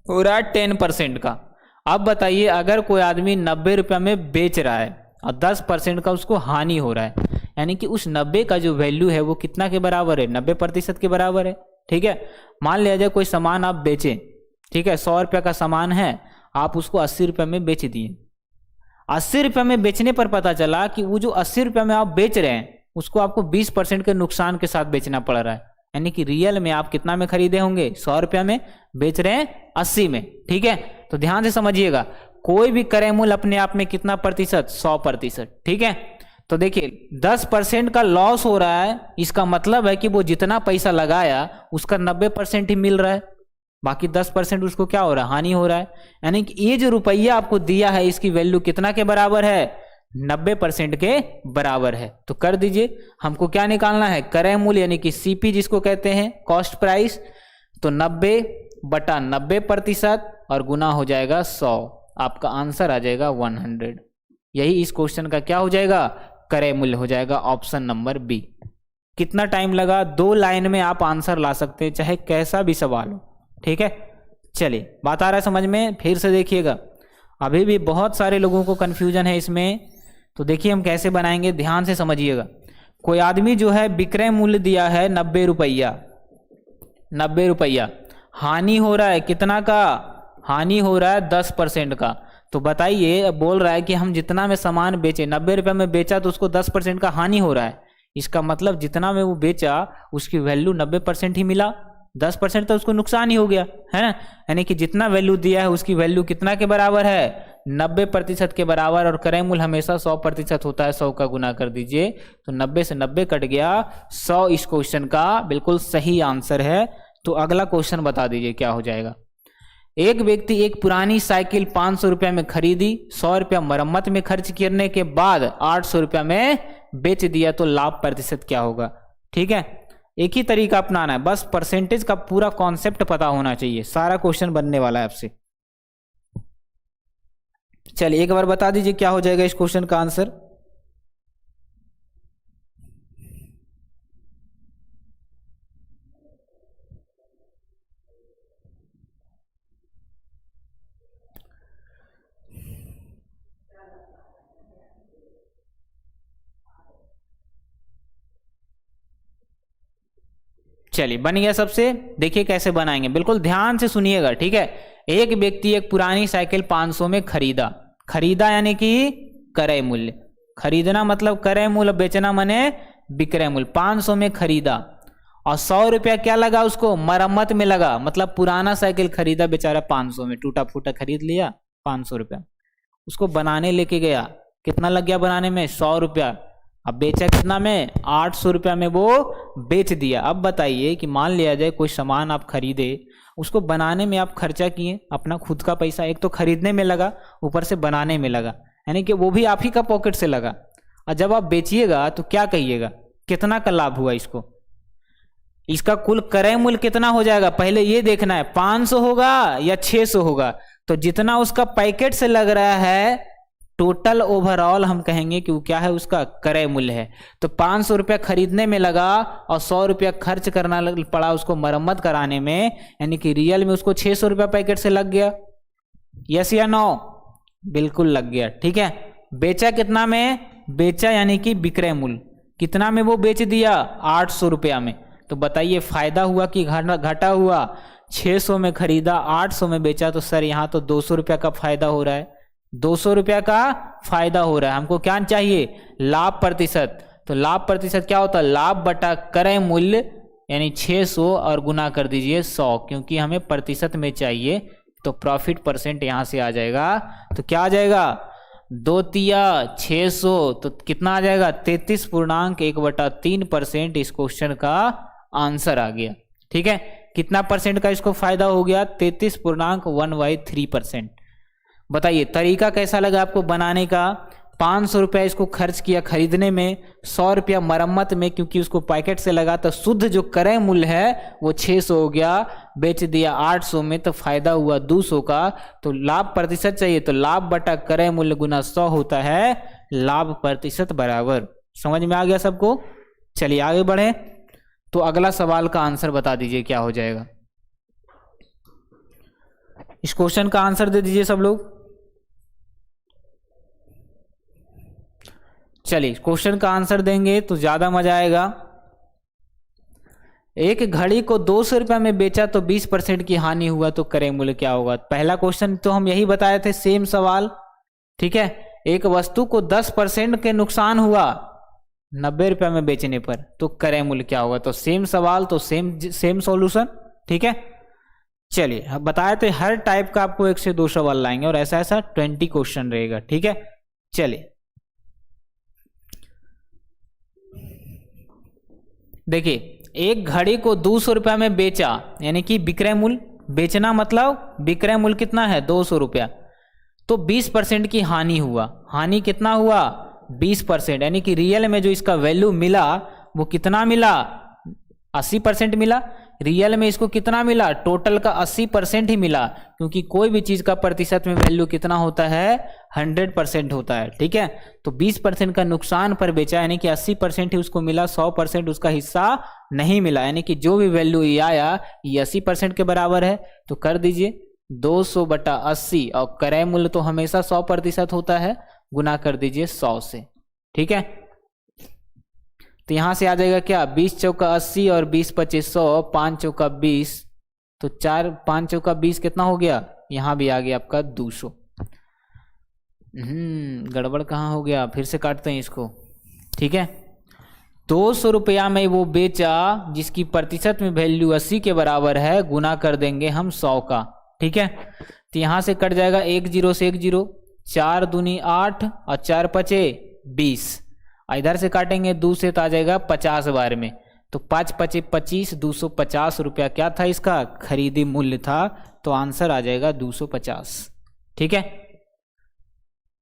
हो रहा है, 10% का। अब बताइए अगर कोई आदमी 90 रुपया में बेच रहा है और 10% का उसको हानि हो रहा है, यानी कि उस 90 का जो वैल्यू है वो कितना के बराबर है, 90% के बराबर है। ठीक है, मान लिया जाए कोई सामान आप बेचें, ठीक है, 100 रुपया का सामान है, आप उसको 80 रुपये में बेच दिए। 80 रुपये में बेचने पर पता चला कि वो जो 80 रुपये में आप बेच रहे हैं उसको आपको 20% के नुकसान के साथ बेचना पड़ रहा है, यानी कि रियल में आप कितना में खरीदे होंगे, 100 रुपया में, बेच रहे हैं 80 में। ठीक है, तो ध्यान से समझिएगा, कोई भी क्रय मूल्य अपने आप में कितना प्रतिशत, 100%। ठीक है, तो देखिए 10% का लॉस हो रहा है, इसका मतलब है कि वो जितना पैसा लगाया उसका 90% ही मिल रहा है, बाकी 10% उसको क्या हो रहा है, हानि हो रहा है। यानी कि ये जो रुपया आपको दिया है इसकी वैल्यू कितना के बराबर है, 90% के बराबर है। तो कर दीजिए, हमको क्या निकालना है, क्रय मूल्य यानी कि सीपी जिसको कहते हैं, कॉस्ट प्राइस। तो 90/90% और गुना हो जाएगा 100, आपका आंसर आ जाएगा 100। यही इस क्वेश्चन का क्या हो जाएगा, क्रय मूल्य हो जाएगा, ऑप्शन नंबर बी। कितना टाइम लगा, 2 लाइन में आप आंसर ला सकते हैं, चाहे कैसा भी सवाल हो। ठीक है, चलिए बात आ रहा है समझ में, फिर से देखिएगा, अभी भी बहुत सारे लोगों को कंफ्यूजन है इसमें। तो देखिए हम कैसे बनाएंगे, ध्यान से समझिएगा। कोई आदमी जो है विक्रय मूल्य दिया है 90 रुपया, 90 रुपया, हानि हो रहा है कितना का, हानि हो रहा है 10% का। तो बताइए, बोल रहा है कि हम जितना में सामान बेचे, 90 रुपये में बेचा तो उसको 10% का हानि हो रहा है, इसका मतलब जितना में वो बेचा उसकी वैल्यू 90% ही मिला, 10% तो उसको नुकसान ही हो गया, है ना। यानी कि जितना वैल्यू दिया है उसकी वैल्यू कितना के बराबर है, 90% के बराबर। और क्रय मूल्य हमेशा 100% होता है, 100 का गुना कर दीजिए तो 90 से 90 कट गया, 100 इस क्वेश्चन का बिल्कुल सही आंसर है। तो अगला क्वेश्चन बता दीजिए क्या हो जाएगा। एक व्यक्ति एक पुरानी साइकिल 500 रुपया में खरीदी, 100 रुपया मरम्मत में खर्च करने के बाद 800 रुपया में बेच दिया, तो लाभ प्रतिशत क्या होगा। ठीक है, एक ही तरीका अपनाना है, बस परसेंटेज का पूरा कॉन्सेप्ट पता होना चाहिए, सारा क्वेश्चन बनने वाला है आपसे। चलिए एक बार बता दीजिए क्या हो जाएगा इस क्वेश्चन का आंसर। चलिए बन गया सबसे। देखिए कैसे बनाएंगे, बिल्कुल ध्यान से सुनिएगा, ठीक है। एक व्यक्ति एक पुरानी साइकिल 500 में खरीदा। खरीदा यानी कि क्रय मूल्य, खरीदना मतलब क्रय मूल्य, बेचना माने विक्रय मूल्य। 500 में खरीदा और 100 रुपया क्या लगा उसको, मरम्मत में लगा। मतलब पुराना साइकिल खरीदा बेचारा 500 में, टूटा फूटा खरीद लिया 500 रुपया। उसको बनाने लेके गया, कितना लग गया बनाने में, 100 रुपया। अब बेचा कितना में, 800 रुपया में वो बेच दिया। अब बताइए कि मान लिया जाए कोई सामान आप खरीदे, उसको बनाने में आप खर्चा किए अपना खुद का पैसा, एक तो खरीदने में लगा ऊपर से बनाने में लगा, यानी कि वो भी आप ही का पॉकेट से लगा। और जब आप बेचिएगा तो क्या कहिएगा, कितना का लाभ हुआ इसको, इसका कुल क्रय मूल्य कितना हो जाएगा, पहले ये देखना है 500 होगा या 600 होगा। तो जितना उसका पैकेट से लग रहा है टोटल ओवरऑल हम कहेंगे कि वो क्या है, उसका क्रय मूल्य है। तो 500 रुपया खरीदने में लगा और 100 रुपया खर्च करना पड़ा उसको मरम्मत कराने में, यानी कि रियल में उसको 600 रुपया पैकेट से लग गया। यस या नो, बिल्कुल लग गया, ठीक है। बेचा कितना में, बेचा यानी कि विक्रय मूल्य, कितना में वो बेच दिया, 800 रुपया में। तो बताइए फायदा हुआ कि घाटा हुआ। 600 में खरीदा 800 में बेचा, तो सर यहाँ तो 200 रुपया का फायदा हो रहा है, 200 रुपया का फायदा हो रहा है। हमको क्या चाहिए, लाभ प्रतिशत। तो लाभ प्रतिशत क्या होता है, लाभ बटा क्रय मूल्य, यानी 600 और गुना कर दीजिए 100, क्योंकि हमें प्रतिशत में चाहिए। तो प्रॉफिट परसेंट यहां से आ जाएगा। तो क्या आ जाएगा, 2 तिया 600, तो कितना आ जाएगा 33.1/3% इस क्वेश्चन का आंसर आ गया, ठीक है। कितना परसेंट का इसको फायदा हो गया, 33.1/3%। बताइए तरीका कैसा लगा आपको बनाने का। 500 रुपया इसको खर्च किया खरीदने में, 100 रुपया मरम्मत में, क्योंकि उसको पैकेट से लगा। तो शुद्ध जो क्रय मूल्य है वो 600 हो गया, बेच दिया 800 में, तो फायदा हुआ 200 का। तो लाभ प्रतिशत चाहिए, तो लाभ बटा क्रय मूल्य गुना 100 होता है लाभ प्रतिशत बराबर। समझ में आ गया सबको। चलिए आगे बढ़े। तो अगला सवाल का आंसर बता दीजिए क्या हो जाएगा। इस क्वेश्चन का आंसर दे दीजिए सब लोग। चलिए क्वेश्चन का आंसर देंगे तो ज्यादा मजा आएगा। एक घड़ी को 200 रुपया में बेचा तो 20% की हानि हुआ, तो क्रय मूल्य क्या होगा। पहला क्वेश्चन तो हम यही बताए थे, सेम सवाल, ठीक है। एक वस्तु को 10% के नुकसान हुआ 90 रुपया में बेचने पर, तो क्रय मूल्य क्या होगा। तो सेम सवाल, तो सेम सॉल्यूशन, ठीक है। चलिए अब बताए थे हर टाइप का आपको 1 से 2 सवाल लाएंगे और ऐसा 20 क्वेश्चन रहेगा, ठीक है। चलिए देखिए, एक घड़ी को 200 रुपया में बेचा, यानी कि विक्रय मूल्य, बेचना मतलब विक्रय मूल्य कितना है 200 रुपया, तो 20% की हानि हुआ। हानि कितना हुआ 20%, यानी कि रियल में जो इसका वैल्यू मिला वो कितना मिला 80% मिला। रियल में इसको कितना मिला, टोटल का 80% ही मिला, क्योंकि कोई भी चीज का प्रतिशत में वैल्यू कितना होता है 100% होता है, ठीक है। तो 20% का नुकसान पर बेचा, यानी कि 80% ही उसको मिला, 100% उसका हिस्सा नहीं मिला, यानी कि जो भी वैल्यू ये आया ये 80% के बराबर है। तो कर दीजिए 200/80, और क्रय मूल्य तो हमेशा 100% होता है, गुना कर दीजिए 100 से, ठीक है। तो यहां से आ जाएगा क्या, 20 चौका 80 और 20 25 100, 5 चौका 20, तो 5 चौका 20 कितना हो गया, यहां भी आ गया आपका 200। गड़बड़ कहाँ हो गया, फिर से काटते हैं इसको, ठीक है। 200 रुपया में वो बेचा जिसकी प्रतिशत में वैल्यू 80 के बराबर है, गुना कर देंगे हम 100 का, ठीक है। तो यहां से कट जाएगा 1 0 से 1 0, 4 दूनी 8 और 4 5 20, इधर से काटेंगे 2 से तो आ जाएगा 50 बार में, तो 5 5 25, 250 रुपया क्या था इसका खरीदी मूल्य था। तो आंसर आ जाएगा 250, ठीक है।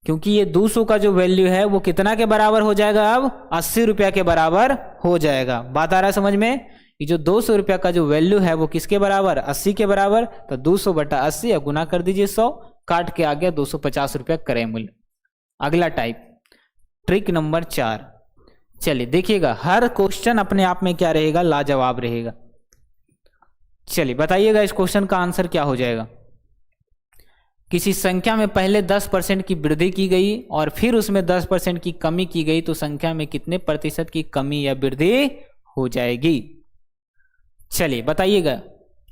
क्योंकि ये 200 का जो वैल्यू है वो कितना के बराबर हो जाएगा, अब 80 रुपया के बराबर हो जाएगा। बात आ रहा है समझ में। ये जो 200 रुपया का जो वैल्यू है वो किसके बराबर, 80 के बराबर। तो 200/80 गुना कर दीजिए 100, काट के आ गया 250 रुपया क्रय मूल्य। अगला टाइप, ट्रिक नंबर 4। चलिए देखिएगा, हर क्वेश्चन अपने आप में क्या रहेगा, लाजवाब रहेगा। चलिए बताइएगा इस क्वेश्चन का आंसर क्या हो जाएगा। किसी संख्या में पहले 10% की वृद्धि की गई और फिर उसमें 10% की कमी की गई तो संख्या में कितने प्रतिशत की कमी या वृद्धि हो जाएगी। चलिए बताइएगा,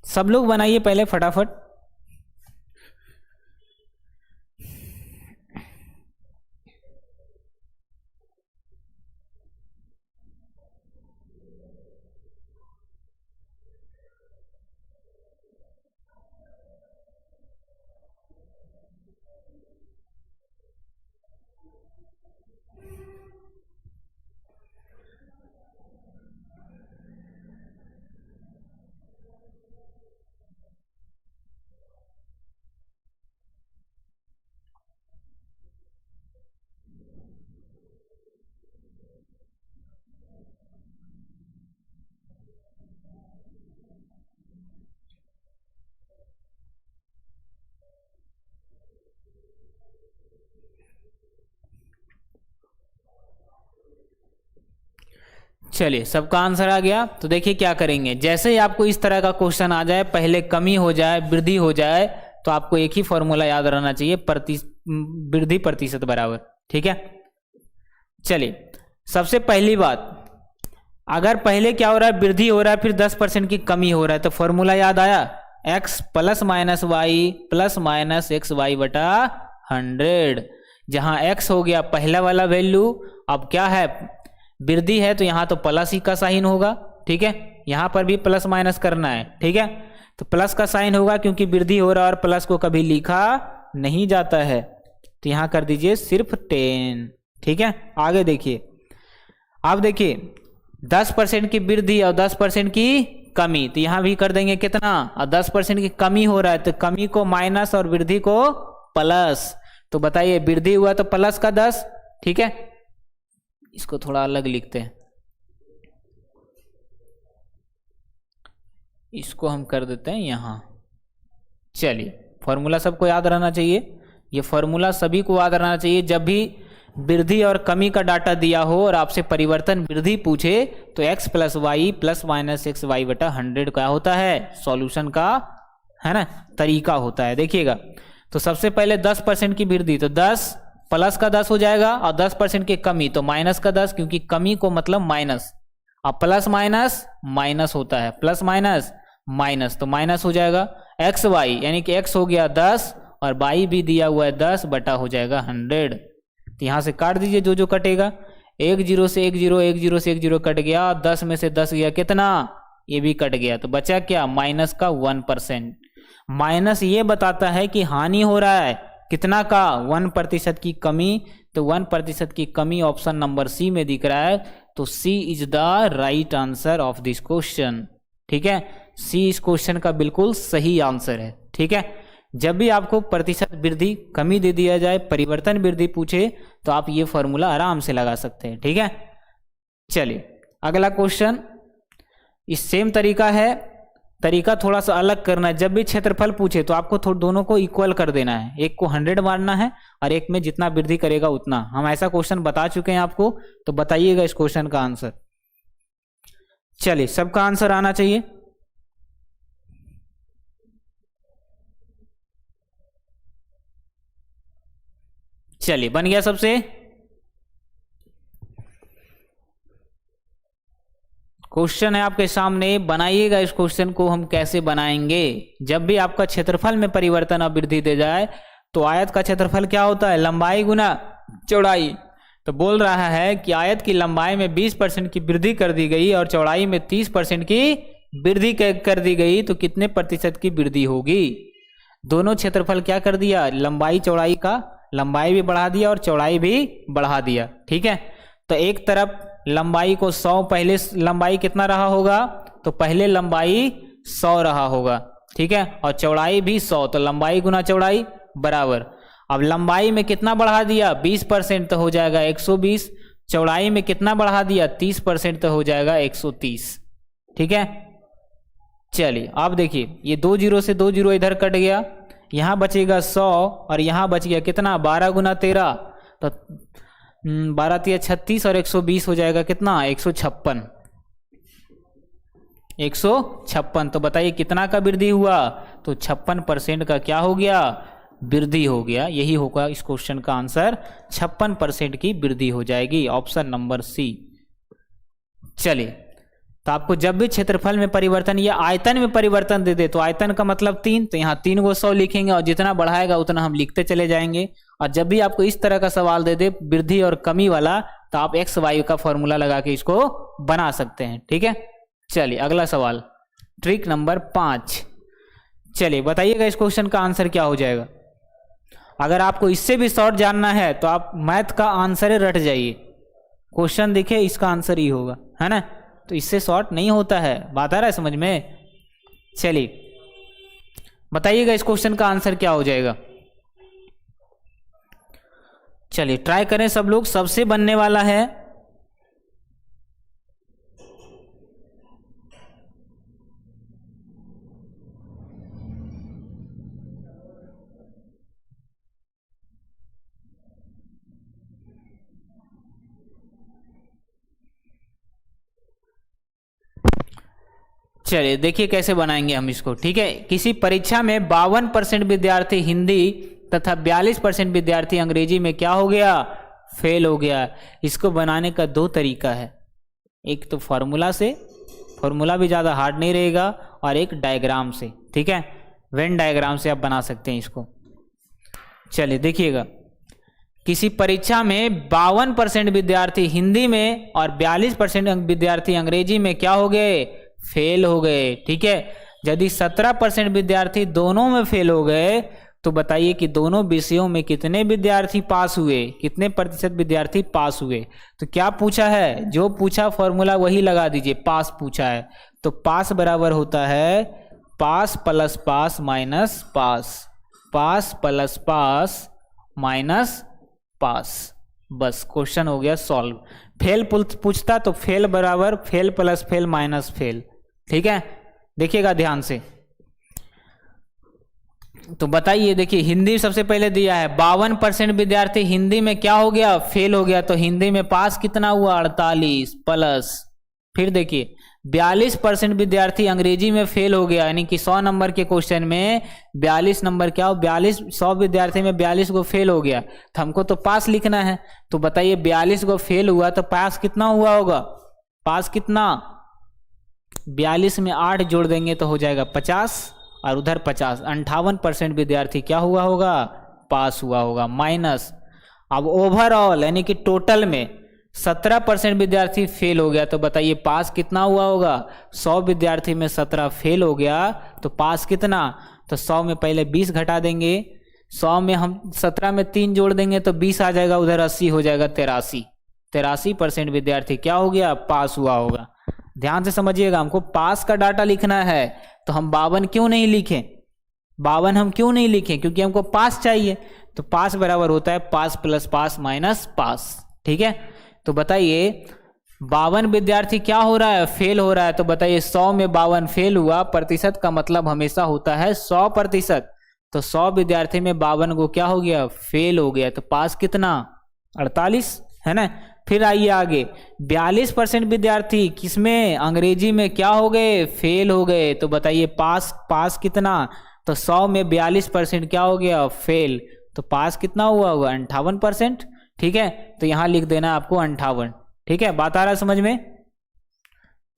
सब लोग बनाइए पहले फटाफट। चलिए सबका आंसर आ गया। तो देखिए क्या करेंगे, जैसे ही आपको इस तरह का क्वेश्चन आ जाए, पहले कमी हो जाए वृद्धि हो जाए, तो आपको एक ही फॉर्मूला याद रहना चाहिए, वृद्धि प्रतिशत बराबर। ठीक है, चलिए सबसे पहली बात, अगर पहले क्या हो रहा है, वृद्धि हो रहा है, फिर 10% की कमी हो रहा है, तो फॉर्मूला याद आया, x plus minus y plus minus x y बटा 100। जहां x हो गया पहला वाला वैल्यू, अब क्या है, वृद्धि है तो यहां तो प्लस ही का साइन होगा। ठीक है, यहां पर भी प्लस माइनस करना है। ठीक है, तो प्लस का साइन होगा क्योंकि वृद्धि हो रहा है और प्लस को कभी लिखा नहीं जाता है, तो यहां कर दीजिए सिर्फ 10। ठीक है, आगे देखिए, अब देखिए 10% की वृद्धि और 10% की कमी, तो यहां भी कर देंगे कितना, और 10% की कमी हो रहा है तो कमी को माइनस और वृद्धि को प्लस। तो बताइए, वृद्धि हुआ तो प्लस का 10। ठीक है, इसको थोड़ा अलग लिखते हैं, इसको हम कर देते हैं यहां। चलिए, फॉर्मूला सबको याद रहना चाहिए, ये फॉर्मूला सभी को याद रहना चाहिए। जब भी वृद्धि और कमी का डाटा दिया हो और आपसे परिवर्तन वृद्धि पूछे, तो x plus y plus minus x y बटा 100 क्या होता है, सॉल्यूशन का है ना तरीका होता है। देखिएगा, तो सबसे पहले 10% की वृद्धि, तो 10 प्लस का 10 हो जाएगा, और 10% की कमी तो माइनस का 10, क्योंकि कमी को मतलब माइनस, अब प्लस माइनस माइनस होता है, प्लस माइनस माइनस, तो माइनस हो जाएगा एक्स वाई, यानी कि x हो गया 10 और वाई भी दिया हुआ है 10 बटा हो जाएगा 100। तो यहाँ से काट दीजिए जो जो कटेगा, 1 0 से 1 0, 1 0 से 1 0 कट गया, 10 में से 10 गया कितना, ये भी कट गया, तो बचा क्या, माइनस का 1%। माइनस ये बताता है कि हानि हो रहा है, कितना का, 1% की कमी, तो 1% की कमी ऑप्शन नंबर सी में दिख रहा है, तो C is the right answer of this question. ठीक है, सी इस क्वेश्चन का बिल्कुल सही आंसर है। ठीक है, जब भी आपको प्रतिशत वृद्धि कमी दे दिया जाए, परिवर्तन वृद्धि पूछे, तो आप ये फॉर्मूला आराम से लगा सकते हैं। ठीक है, चलिए अगला क्वेश्चन, इस सेम तरीका है, तरीका थोड़ा सा अलग करना है। जब भी क्षेत्रफल पूछे तो आपको दोनों को इक्वल कर देना है, एक को 100 मारना है और एक में जितना वृद्धि करेगा उतना। हम ऐसा क्वेश्चन बता चुके हैं आपको, तो बताइएगा इस क्वेश्चन का आंसर। चलिए सबका आंसर आना चाहिए। चलिए बन गया सबसे, क्वेश्चन है आपके सामने, बनाइएगा इस क्वेश्चन को। हम कैसे बनाएंगे, जब भी आपका क्षेत्रफल में परिवर्तन और वृद्धि दे जाए, तो आयत का क्षेत्रफल क्या होता है, लंबाई गुना चौड़ाई। तो बोल रहा है कि आयत की लंबाई में 20% की वृद्धि कर दी गई और चौड़ाई में 30% की वृद्धि कर दी गई, तो कितने प्रतिशत की वृद्धि होगी। दोनों क्षेत्रफल क्या कर दिया, लंबाई चौड़ाई का, लंबाई भी बढ़ा दिया और चौड़ाई भी बढ़ा दिया। ठीक है, तो एक तरफ लंबाई को 100, पहले लंबाई कितना रहा होगा, तो पहले लंबाई 100 रहा होगा। ठीक है, और चौड़ाई भी 100, तो लंबाई गुना चौड़ाई बराबर। अब लंबाई में कितना बढ़ा दिया, 20%, तो हो जाएगा 120। चौड़ाई में कितना बढ़ा दिया, 30%, तो हो जाएगा 130। ठीक है, चलिए अब देखिए, ये 2 0 से 2 0 इधर कट गया, यहाँ बचेगा 100 और यहाँ बच गया कितना 12 गुना 13, तो 12 तिया 36 और 120 हो जाएगा कितना 156। 156, तो बताइए कितना का वृद्धि हुआ, तो 56% का क्या हो गया, वृद्धि हो गया। यही होगा इस क्वेश्चन का आंसर, 56% की वृद्धि हो जाएगी, ऑप्शन नंबर सी। चलिए, तो आपको जब भी क्षेत्रफल में परिवर्तन या आयतन में परिवर्तन दे दे, तो आयतन का मतलब 3, तो यहाँ 3 को 100 लिखेंगे और जितना बढ़ाएगा उतना हम लिखते चले जाएंगे। और जब भी आपको इस तरह का सवाल दे दे वृद्धि और कमी वाला, तो आप एक्स वाई का फॉर्मूला लगा के इसको बना सकते हैं। ठीक है, चलिए अगला सवाल, ट्रिक नंबर 5। चलिए बताइएगा इस क्वेश्चन का आंसर क्या हो जाएगा। अगर आपको इससे भी शॉर्ट जानना है तो आप मैथ का आंसर रट जाइए, क्वेश्चन देखिए इसका आंसर ही होगा, है ना। तो इससे शॉर्ट नहीं होता है, बात आ रहा है समझ में। चलिए बताइएगा इस क्वेश्चन का आंसर क्या हो जाएगा। चलिए ट्राई करें सब लोग, सबसे बनने वाला है। चलिए देखिए कैसे बनाएंगे हम इसको। ठीक है, किसी परीक्षा में 52% विद्यार्थी हिंदी तथा 42% विद्यार्थी अंग्रेजी में क्या हो गया, फेल हो गया। इसको बनाने का 2 तरीका है, एक तो फॉर्मूला से, फॉर्मूला भी ज़्यादा हार्ड नहीं रहेगा, और एक डायग्राम से। ठीक है, वेन डायग्राम से आप बना सकते हैं इसको। चलिए देखिएगा, किसी परीक्षा में 52% विद्यार्थी हिंदी में और 42% विद्यार्थी अंग्रेजी में क्या हो गए, फेल हो गए। ठीक है, यदि 17% विद्यार्थी दोनों में फेल हो गए, तो बताइए कि दोनों विषयों में कितने विद्यार्थी पास हुए, कितने प्रतिशत विद्यार्थी पास हुए। तो क्या पूछा है, जो पूछा फॉर्मूला वही लगा दीजिए, पास पूछा है, तो पास बराबर होता है पास प्लस पास माइनस पास, पास प्लस पास माइनस पास। बस क्वेश्चन हो गया सॉल्व। फेल पूछता तो फेल बराबर fail plus fail minus fail. ठीक है, देखिएगा ध्यान से। तो बताइए, देखिए हिंदी सबसे पहले दिया है 52% विद्यार्थी हिंदी में क्या हो गया, फेल हो गया, तो हिंदी में पास कितना हुआ 48 प्लस, फिर देखिए 42% विद्यार्थी अंग्रेजी में फेल हो गया, यानी कि 100 नंबर के क्वेश्चन में 42 नंबर क्या हो, 100 विद्यार्थी में 42 को फेल हो गया, तो हमको तो पास लिखना है। तो बताइए 42 को फेल हुआ तो पास कितना हुआ होगा, पास कितना, 42 में 8 जोड़ देंगे तो हो जाएगा 50, और उधर 50, 58% विद्यार्थी क्या हुआ होगा, पास हुआ होगा, माइनस। अब ओवरऑल यानी कि टोटल में 17% विद्यार्थी फेल हो गया, तो बताइए पास कितना हुआ होगा, 100 विद्यार्थी में 17 फेल हो गया तो पास कितना, तो 100 में पहले 20 घटा देंगे, 100 में हम 17 में 3 जोड़ देंगे तो 20 आ जाएगा, उधर 80 हो जाएगा 83। 83% विद्यार्थी क्या हो गया, पास हुआ होगा। ध्यान से समझिएगा, हमको पास का डाटा लिखना है, तो हम 52 क्यों नहीं लिखें, 52 हम क्यों नहीं लिखें, क्योंकि हमको पास चाहिए। तो पास बराबर होता है पास प्लस पास माइनस पास। ठीक है, तो बताइए 52 विद्यार्थी क्या हो रहा है, फेल हो रहा है, तो बताइए 100 में 52 फेल हुआ, प्रतिशत का मतलब हमेशा होता है 100%, तो 100 विद्यार्थी में 52 को क्या हो गया, फेल हो गया, तो पास कितना 48, है ना। फिर आइए आगे, 42% विद्यार्थी किसमें, अंग्रेजी में क्या हो गए, फेल हो गए, तो बताइए पास कितना, तो 100 में 42% क्या हो गया, फेल, तो पास कितना हुआ होगा 58%। ठीक है, तो यहां लिख देना आपको 58। ठीक है, बात आ रहा है समझ में।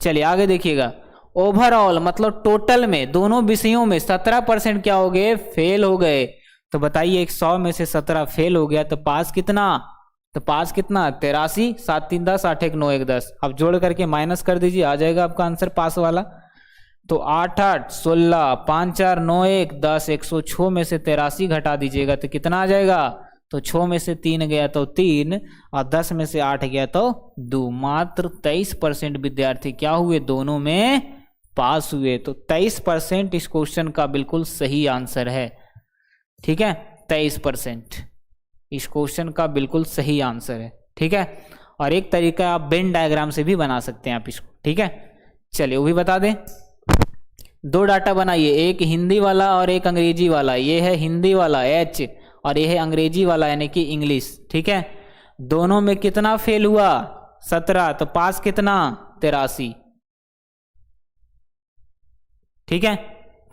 चलिए आगे देखिएगा, ओवरऑल मतलब टोटल में दोनों विषयों में 17% क्या हो गए, फेल हो गए, तो बताइए 100 में से 17 फेल हो गया, तो पास कितना, तो पास कितना 83, 7 3 10, 8 1 9 1 10, अब जोड़ करके माइनस कर दीजिए, आ जाएगा आपका आंसर पास वाला। तो 8 8 16 5 4 9 1 10, 106 में से 83 घटा दीजिएगा तो कितना आ जाएगा, तो 6 में से 3 गया तो 3, और 10 में से 8 गया तो 2। मात्र 23% विद्यार्थी क्या हुए, दोनों में पास हुए। तो 23% इस क्वेश्चन का बिल्कुल सही आंसर है। ठीक है, 23% इस क्वेश्चन का बिल्कुल सही आंसर है। ठीक है, और एक तरीका आप वेन डायग्राम से भी बना सकते हैं आप इसको। ठीक है, चलिए वो भी बता दें। दो डाटा बनाइए, एक हिंदी वाला और एक अंग्रेजी वाला। ये है हिंदी वाला एच और ये है अंग्रेजी वाला यानी कि इंग्लिश। ठीक है, दोनों में कितना फेल हुआ 17, तो पास कितना 83। ठीक है,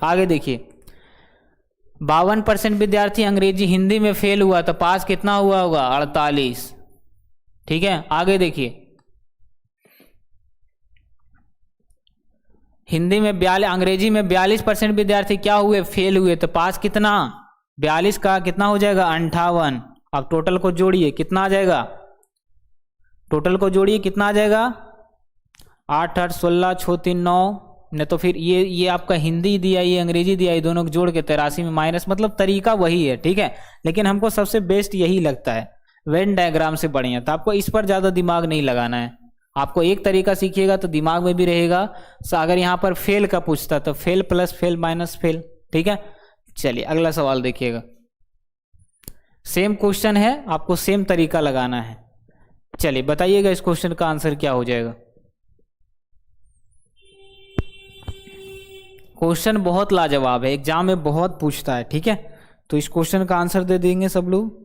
आगे देखिए 52% विद्यार्थी अंग्रेजी हिंदी में फेल हुआ तो पास कितना हुआ होगा 48। ठीक है, आगे देखिए हिंदी में 42, अंग्रेजी में 42% विद्यार्थी क्या हुए फेल हुए तो पास कितना 42 का कितना हो जाएगा 58। अब टोटल को जोड़िए कितना आ जाएगा, टोटल को जोड़िए कितना आ जाएगा 8 8 16 6 3 9, नहीं तो फिर ये आपका हिंदी दिया ये अंग्रेजी दिया, ये दोनों को जोड़ के 83 में माइनस, मतलब तरीका वही है। ठीक है, लेकिन हमको सबसे बेस्ट यही लगता है वेन डायग्राम से बढ़िया, तो आपको इस पर ज़्यादा दिमाग नहीं लगाना है। आपको एक तरीका सीखिएगा तो दिमाग में भी रहेगा। अगर यहाँ पर फेल का पूछता तो fail plus fail minus fail. ठीक है, चलिए अगला सवाल देखिएगा, सेम क्वेश्चन है, आपको सेम तरीका लगाना है। चलिए बताइएगा इस क्वेश्चन का आंसर क्या हो जाएगा। क्वेश्चन बहुत लाजवाब है, एग्जाम में बहुत पूछता है। ठीक है, तो इस क्वेश्चन का आंसर दे देंगे सब लोग।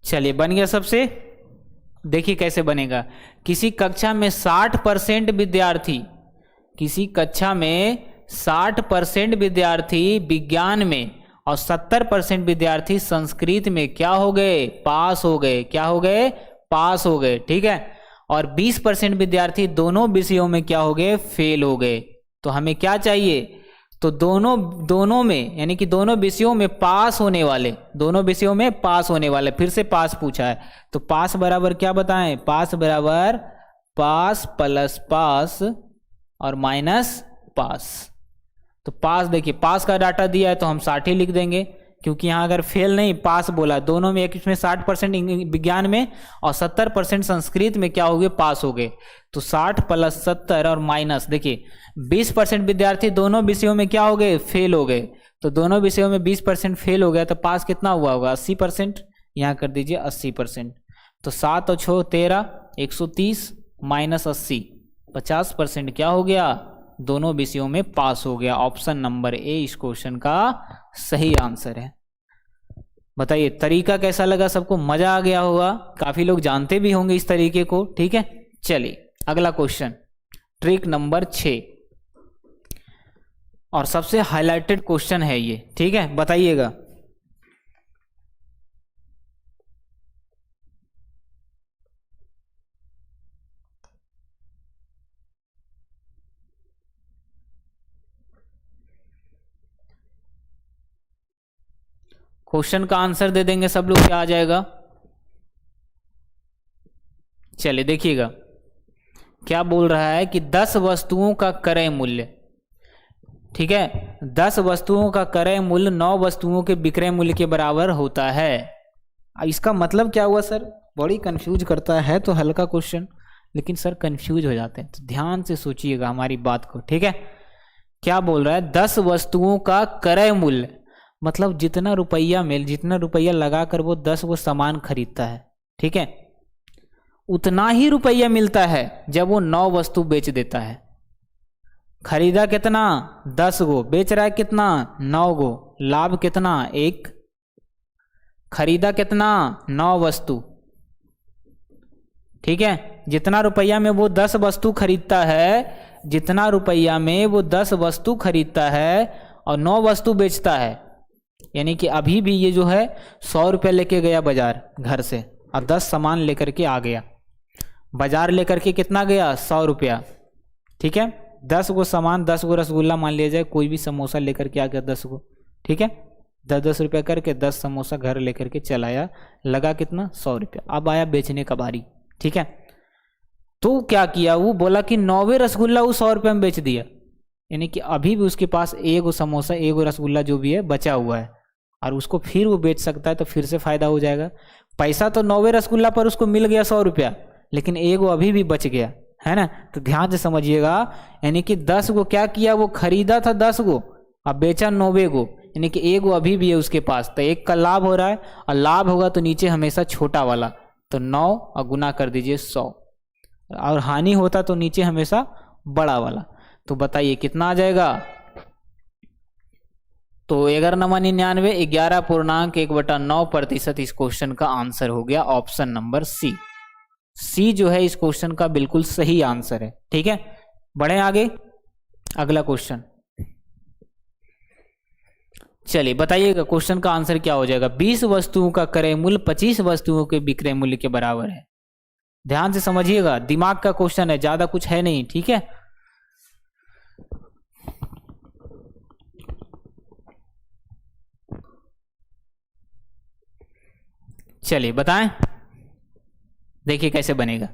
चलिए बन गया सबसे। देखिए कैसे बनेगा, किसी कक्षा में 60% विद्यार्थी, किसी कक्षा में 60% विद्यार्थी विज्ञान में और 70% विद्यार्थी संस्कृत में क्या हो गए पास हो गए, क्या हो गए पास हो गए। ठीक है, और 20% विद्यार्थी दोनों विषयों में क्या हो गए फेल हो गए। तो हमें क्या चाहिए, तो दोनों में यानी कि दोनों विषयों में पास होने वाले, दोनों विषयों में पास होने वाले, फिर से पास पूछा है तो पास बराबर क्या बताएं, पास बराबर पास प्लस पास और माइनस पास। तो पास देखिए पास का डाटा दिया है तो हम 60 ही लिख देंगे, क्योंकि यहाँ अगर फेल नहीं पास बोला, दोनों में एक इसमें 60% विज्ञान में और 70% संस्कृत में क्या हो गए पास हो गए। तो 60 प्लस 70 और माइनस देखिए 20% विद्यार्थी दोनों विषयों में क्या हो गए फेल हो गए, तो दोनों विषयों में 20% फेल हो गया तो पास कितना हुआ होगा 80%, यहाँ कर दीजिए 80%। तो 7 और 6 13 130 माइनस 80 50% क्या हो गया, दोनों विषयों में पास हो गया। ऑप्शन नंबर ए इस क्वेश्चन का सही आंसर है। बताइए तरीका कैसा लगा, सबको मजा आ गया होगा, काफी लोग जानते भी होंगे इस तरीके को। ठीक है, चलिए अगला क्वेश्चन, ट्रिक नंबर 6 और सबसे हाईलाइटेड क्वेश्चन है ये। ठीक है, बताइएगा क्वेश्चन का आंसर दे देंगे सब लोग, क्या आ जाएगा। चलिए देखिएगा क्या बोल रहा है कि 10 वस्तुओं का क्रय मूल्य, ठीक है 10 वस्तुओं का क्रय मूल्य 9 वस्तुओं के विक्रय मूल्य के बराबर होता है। इसका मतलब क्या हुआ सर, बड़ी कंफ्यूज करता है तो हल्का क्वेश्चन, लेकिन सर कंफ्यूज हो जाते हैं, तो ध्यान से सोचिएगा हमारी बात को। ठीक है, क्या बोल रहा है 10 वस्तुओं का क्रय मूल्य, मतलब जितना रुपया लगाकर वो 10 वो सामान खरीदता है, ठीक है उतना ही रुपया मिलता है जब वो 9 वस्तु बेच देता है। खरीदा कितना 10 गो, बेच रहा है कितना 9 गो, लाभ कितना 1, खरीदा कितना 9 वस्तु। ठीक है, जितना रुपया में वो 10 वस्तु खरीदता है, जितना रुपया में वो 10 वस्तु खरीदता है और 9 वस्तु बेचता है, यानी कि अभी भी ये जो है 100 रुपये लेके गया बाजार घर से और 10 सामान लेकर के आ गया। बाजार लेकर के कितना गया? 100 रुपया, ठीक है। 10 गो सामान, 10 गो रसगुल्ला मान लिया जाए, कोई भी समोसा लेकर के आ गया 10 गो, ठीक है। 10-10 रुपये करके 10 समोसा घर लेकर के चलाया, लगा कितना? 100 रुपया। अब आया बेचने का बारी, ठीक है। तो क्या किया, वो बोला कि 9वें रसगुल्ला वो 100 रुपये में बेच दिया। यानी कि अभी भी उसके पास एगो समोसा, एगो रसगुल्ला जो भी है बचा हुआ है, और उसको फिर वो बेच सकता है, तो फिर से फायदा हो जाएगा। पैसा तो 9वें रसगुल्ला पर उसको मिल गया 100 रुपया, लेकिन एगो अभी भी बच गया, है ना। तो ध्यान से समझिएगा, यानी कि 10 गो क्या किया, वो खरीदा था 10 गो, अब बेचा 9वें गो, यानी कि एगो अभी भी है उसके पास, तो एक का लाभ हो रहा है, और लाभ होगा तो नीचे हमेशा छोटा वाला, तो 9 और गुना कर दीजिए 100, और हानि होता तो नीचे हमेशा बड़ा वाला। तो बताइए कितना आ जाएगा? तो 1199 11.1/9% इस क्वेश्चन का आंसर हो गया ऑप्शन नंबर सी। सी जो है इस क्वेश्चन का बिल्कुल सही आंसर है, ठीक है। बढ़े आगे, अगला क्वेश्चन। चलिए बताइएगा क्वेश्चन का आंसर क्या हो जाएगा। 20 वस्तुओं का क्रय मूल्य 25 वस्तुओं के विक्रय मूल्य के बराबर है। ध्यान से समझिएगा, दिमाग का क्वेश्चन है, ज्यादा कुछ है नहीं, ठीक है। चलिए बताएं, देखिए कैसे बनेगा।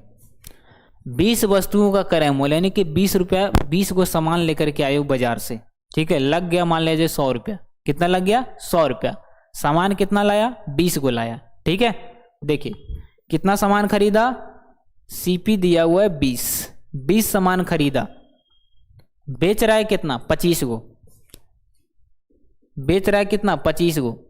20 वस्तुओं का क्रय मूल्य, यानी कि 20 रुपया, 20 को सामान लेकर के आए हो बाजार से, ठीक है। लग गया मान लीजिए 100 रुपया। कितना लग गया? 100 रुपया। सामान कितना लाया? 20 को लाया, ठीक है। देखिए कितना सामान खरीदा, सीपी दिया हुआ है 20 सामान खरीदा, बेच रहा है कितना? 25 गो। बेच रहा है कितना? 25 गो,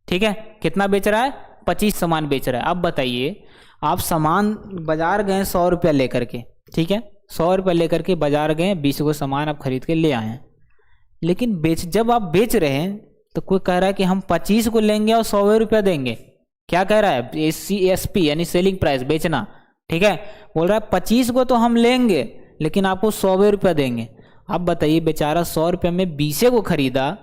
ठीक है। कितना बेच रहा है? 25 सामान बेच रहा है। अब बताइए, आप सामान बाजार गए 100 रुपया लेकर के, ठीक है। 100 रुपया लेकर के बाजार गए, 20 गो सामान आप खरीद के ले आए हैं, लेकिन जब आप बेच रहे हैं तो कोई कह रहा है कि हम 25 को लेंगे और 100 रुपया देंगे। क्या कह रहा है? CSP यानी सेलिंग प्राइस, बेचना, ठीक है। बोल रहा है 25 को तो हम लेंगे, लेकिन आपको 100 रुपया देंगे। अब बताइए, बेचारा 100 रुपये में 20 को खरीदा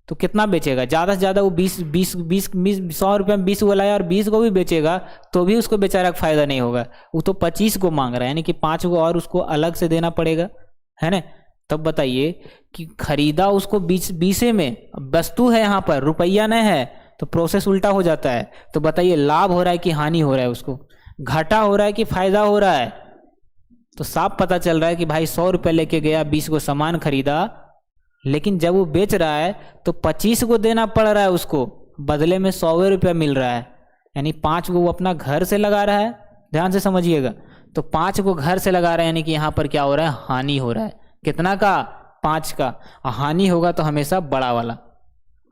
तो कितना बेचेगा? ज़्यादा से ज़्यादा वो 100 रुपये में 20 को लाया और 20 को भी बेचेगा तो भी उसको बेचारा का फायदा नहीं होगा। वो तो 25 को मांग रहा है, यानी कि 5 को और उसको अलग से देना पड़ेगा, है ना। तब बताइए कि खरीदा उसको 20 में, वस्तु है यहाँ पर, रुपया नहीं है, तो प्रोसेस उल्टा हो जाता है। तो बताइए लाभ हो रहा है कि हानि हो रहा है, उसको घाटा हो रहा है कि फायदा हो रहा है? तो साफ पता चल रहा है कि भाई 100 रुपये लेके गया, 20 को सामान खरीदा, लेकिन जब वो बेच रहा है तो 25 को देना पड़ रहा है उसको, बदले में 100 रुपया मिल रहा है, यानी 5 को वो अपना घर से लगा रहा है। ध्यान से समझिएगा, तो 5 को घर से लगा रहा है, यानी कि यहाँ पर क्या हो रहा है? हानि हो रहा है। कितना का? 5 का। हानि होगा तो हमेशा बड़ा वाला,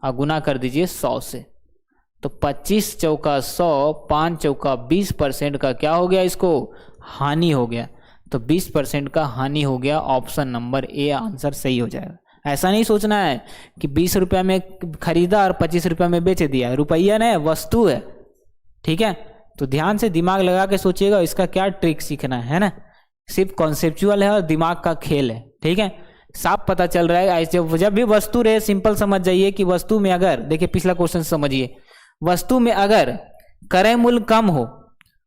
और गुना कर दीजिए 100 से। तो 25 चौका 100, 5 चौका 20% का क्या हो गया? इसको हानि हो गया। तो 20% का हानि हो गया। ऑप्शन नंबर ए आंसर सही हो जाएगा। ऐसा नहीं सोचना है कि 20 रुपया में खरीदा और 25 रुपया में बेच दिया, रुपया नहीं, वस्तु है, ठीक है। तो ध्यान से दिमाग लगा के सोचिएगा, इसका क्या ट्रिक सीखना है ना। सिर्फ कॉन्सेप्चुअल है और दिमाग का खेल है, ठीक है। साफ पता चल रहा है। जब भी वस्तु रहे, सिंपल समझ जाइए कि वस्तु में अगर, देखिए पिछला क्वेश्चन समझिए, वस्तु में अगर क्रय मूल्य कम हो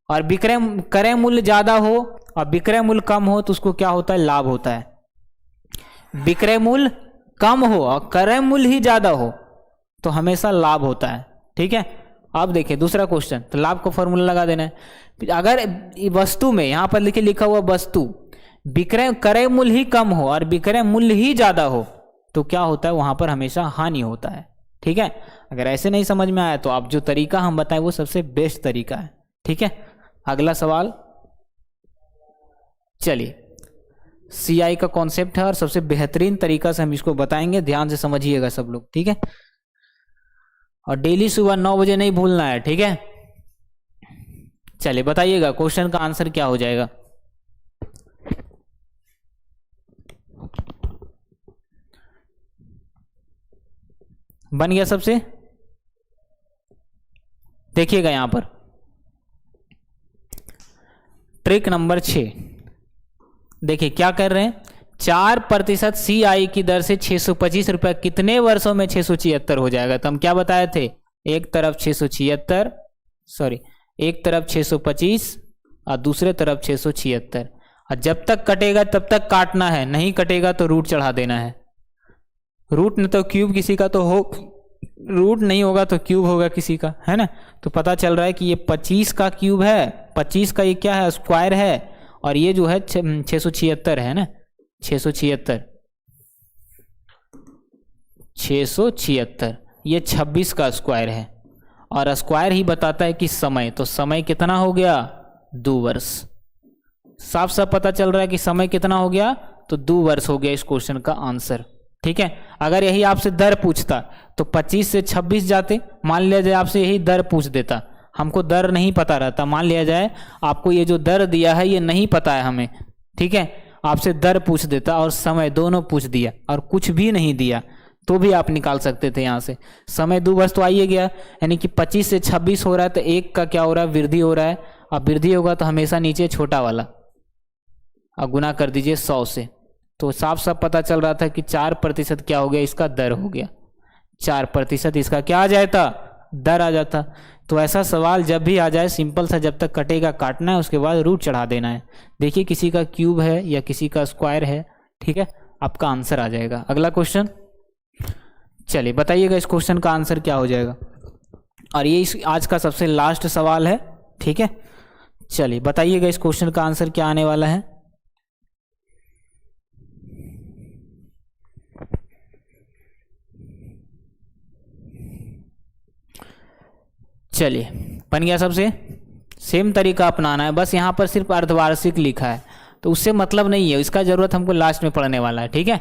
और क्रय मूल्य ज्यादा हो और विक्रय मूल्य कम हो, तो उसको क्या होता है? लाभ होता है। विक्रय मूल्य कम हो और क्रय मूल्य ही ज्यादा हो तो हमेशा लाभ होता है, ठीक है। अब देखिए दूसरा क्वेश्चन, तो लाभ का फॉर्मूला लगा देना है। अगर वस्तु में, यहां पर लिखे लिखा हुआ वस्तु, क्रय मूल्य ही कम हो और विक्रय मूल्य ही ज्यादा हो तो क्या होता है? वहां पर हमेशा हानि होता है, ठीक है। अगर ऐसे नहीं समझ में आया तो आप जो तरीका हम बताएं वो सबसे बेस्ट तरीका है, ठीक है। अगला सवाल, चलिए CI का कॉन्सेप्ट है और सबसे बेहतरीन तरीका से हम इसको बताएंगे। ध्यान से समझिएगा सब लोग, ठीक है। और डेली सुबह 9 बजे नहीं भूलना है, ठीक है। चलिए बताइएगा क्वेश्चन का आंसर क्या हो जाएगा। बन गया सबसे? देखिएगा यहां पर ट्रिक नंबर 6, देखिए क्या कर रहे हैं। 4% CI की दर से 625 रुपये कितने वर्षों में 676 हो जाएगा? तो हम क्या बताए थे, एक तरफ 625 और दूसरे तरफ 676, और जब तक कटेगा तब तक काटना है, नहीं कटेगा तो रूट चढ़ा देना है। रूट नहीं तो क्यूब किसी का तो हो, रूट नहीं होगा तो क्यूब होगा किसी का, है ना। तो पता चल रहा है कि ये 25 का क्यूब है, 25 का ये क्या है, स्क्वायर है, और ये जो है 676 है ना, 676 ये 26 का स्क्वायर है, और स्क्वायर ही बताता है कि समय, तो समय कितना हो गया, 2 वर्ष। साफ साफ पता चल रहा है कि समय कितना हो गया, तो 2 वर्ष हो गया इस क्वेश्चन का आंसर। ठीक है, अगर यही आपसे दर पूछता तो 25 से 26 जाते, मान लिया जाए आपसे यही दर पूछ देता, हमको दर नहीं पता रहता, मान लिया जाए आपको ये जो दर दिया है ये नहीं पता है हमें, ठीक है, आपसे दर पूछ देता और समय दोनों पूछ दिया और कुछ भी नहीं दिया, तो भी आप निकाल सकते थे यहाँ से। समय 2 वर्ष तो आइए गया, यानी कि 25 से 26 हो रहा है तो 1 का क्या हो रहा है, वृद्धि हो रहा है, अब वृद्धि होगा तो हमेशा नीचे छोटा वाला, और गुना कर दीजिए 100 से। तो साफ साफ पता चल रहा था कि 4% क्या हो गया, इसका दर हो गया, 4% इसका क्या आ जाता, दर आ जाता। तो ऐसा सवाल जब भी आ जाए सिंपल सा, जब तक कटेगा काटना है, उसके बाद रूट चढ़ा देना है। देखिए किसी का क्यूब है या किसी का स्क्वायर है, ठीक है, आपका आंसर आ जाएगा। अगला क्वेश्चन, चलिए बताइएगा इस क्वेश्चन का आंसर क्या हो जाएगा, और ये इस आज का सबसे लास्ट सवाल है, ठीक है। चलिए बताइएगा इस क्वेश्चन का आंसर क्या आने वाला है। चलिए बन गया, सबसे सेम तरीका अपनाना है, बस यहाँ पर सिर्फ अर्धवार्षिक लिखा है तो उससे मतलब नहीं है, इसका जरूरत हमको लास्ट में पढ़ने वाला है, ठीक है।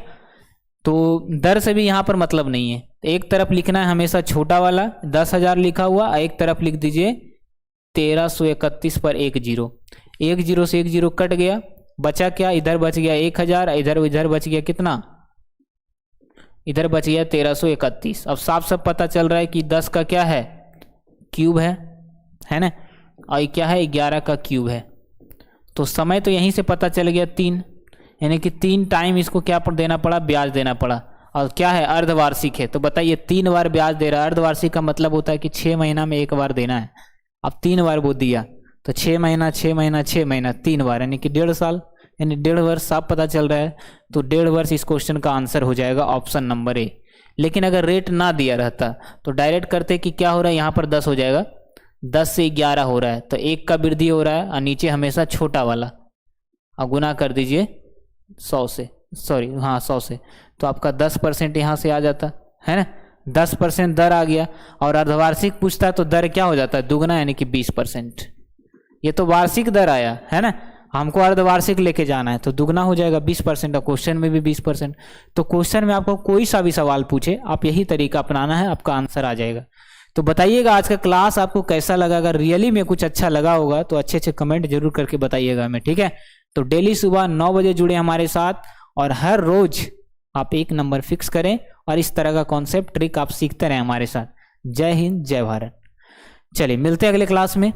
तो दर से भी यहाँ पर मतलब नहीं है, एक तरफ लिखना है हमेशा छोटा वाला 10,000 लिखा हुआ, एक तरफ लिख दीजिए 1331 पर 1 0, 1 0 से 1 0 कट गया, बचा क्या, इधर बच गया 1000, इधर बच गया कितना, इधर बच गया 1331। अब साफ साफ पता चल रहा है कि 10 का क्या है, क्यूब है ना, और ये क्या है, 11 का क्यूब है। तो समय तो यहीं से पता चल गया 3, यानी कि 3 टाइम इसको क्या पर देना पड़ा, ब्याज देना पड़ा, और क्या है, अर्धवार्षिक है, तो बताइए 3 बार ब्याज दे रहा है। अर्धवार्षिक का मतलब होता है कि 6 महीना में 1 बार देना है, अब 3 बार वो दिया, तो 6 महीना 6 महीना 6 महीना 3 बार, यानी कि 1.5 साल, यानी 1.5 वर्ष साफ पता चल रहा है। तो 1.5 वर्ष इस क्वेश्चन का आंसर हो जाएगा ऑप्शन नंबर ए। लेकिन अगर रेट ना दिया रहता तो डायरेक्ट करते कि क्या हो रहा है, यहाँ पर 10 हो जाएगा, 10 से 11 हो रहा है, तो 1 का वृद्धि हो रहा है, और नीचे हमेशा छोटा वाला, और गुना कर दीजिए 100 से, सॉरी हाँ 100 से, तो आपका 10% यहाँ से आ जाता है ना, 10% दर आ गया। और अर्धवार्षिक पूछता है तो दर क्या हो जाता है, दुगना, यानी कि 20%। ये तो वार्षिक दर आया है ना, हमको अर्धवार्षिक लेके जाना है तो दुगना हो जाएगा 20%, और क्वेश्चन में भी 20%। तो क्वेश्चन में आपको कोई सा भी सवाल पूछे, आप यही तरीका अपनाना है, आपका आंसर आ जाएगा। तो बताइएगा आज का क्लास आपको कैसा लगा, अगर रियली में कुछ अच्छा लगा होगा तो अच्छे अच्छे कमेंट जरूर करके बताइएगा हमें, ठीक है। तो डेली सुबह 9 बजे जुड़े हमारे साथ, और हर रोज आप 1 नंबर फिक्स करें, और इस तरह का कॉन्सेप्ट ट्रिक आप सीखते रहें हमारे साथ। जय हिंद, जय भारत। चलिए मिलते हैं अगले क्लास में।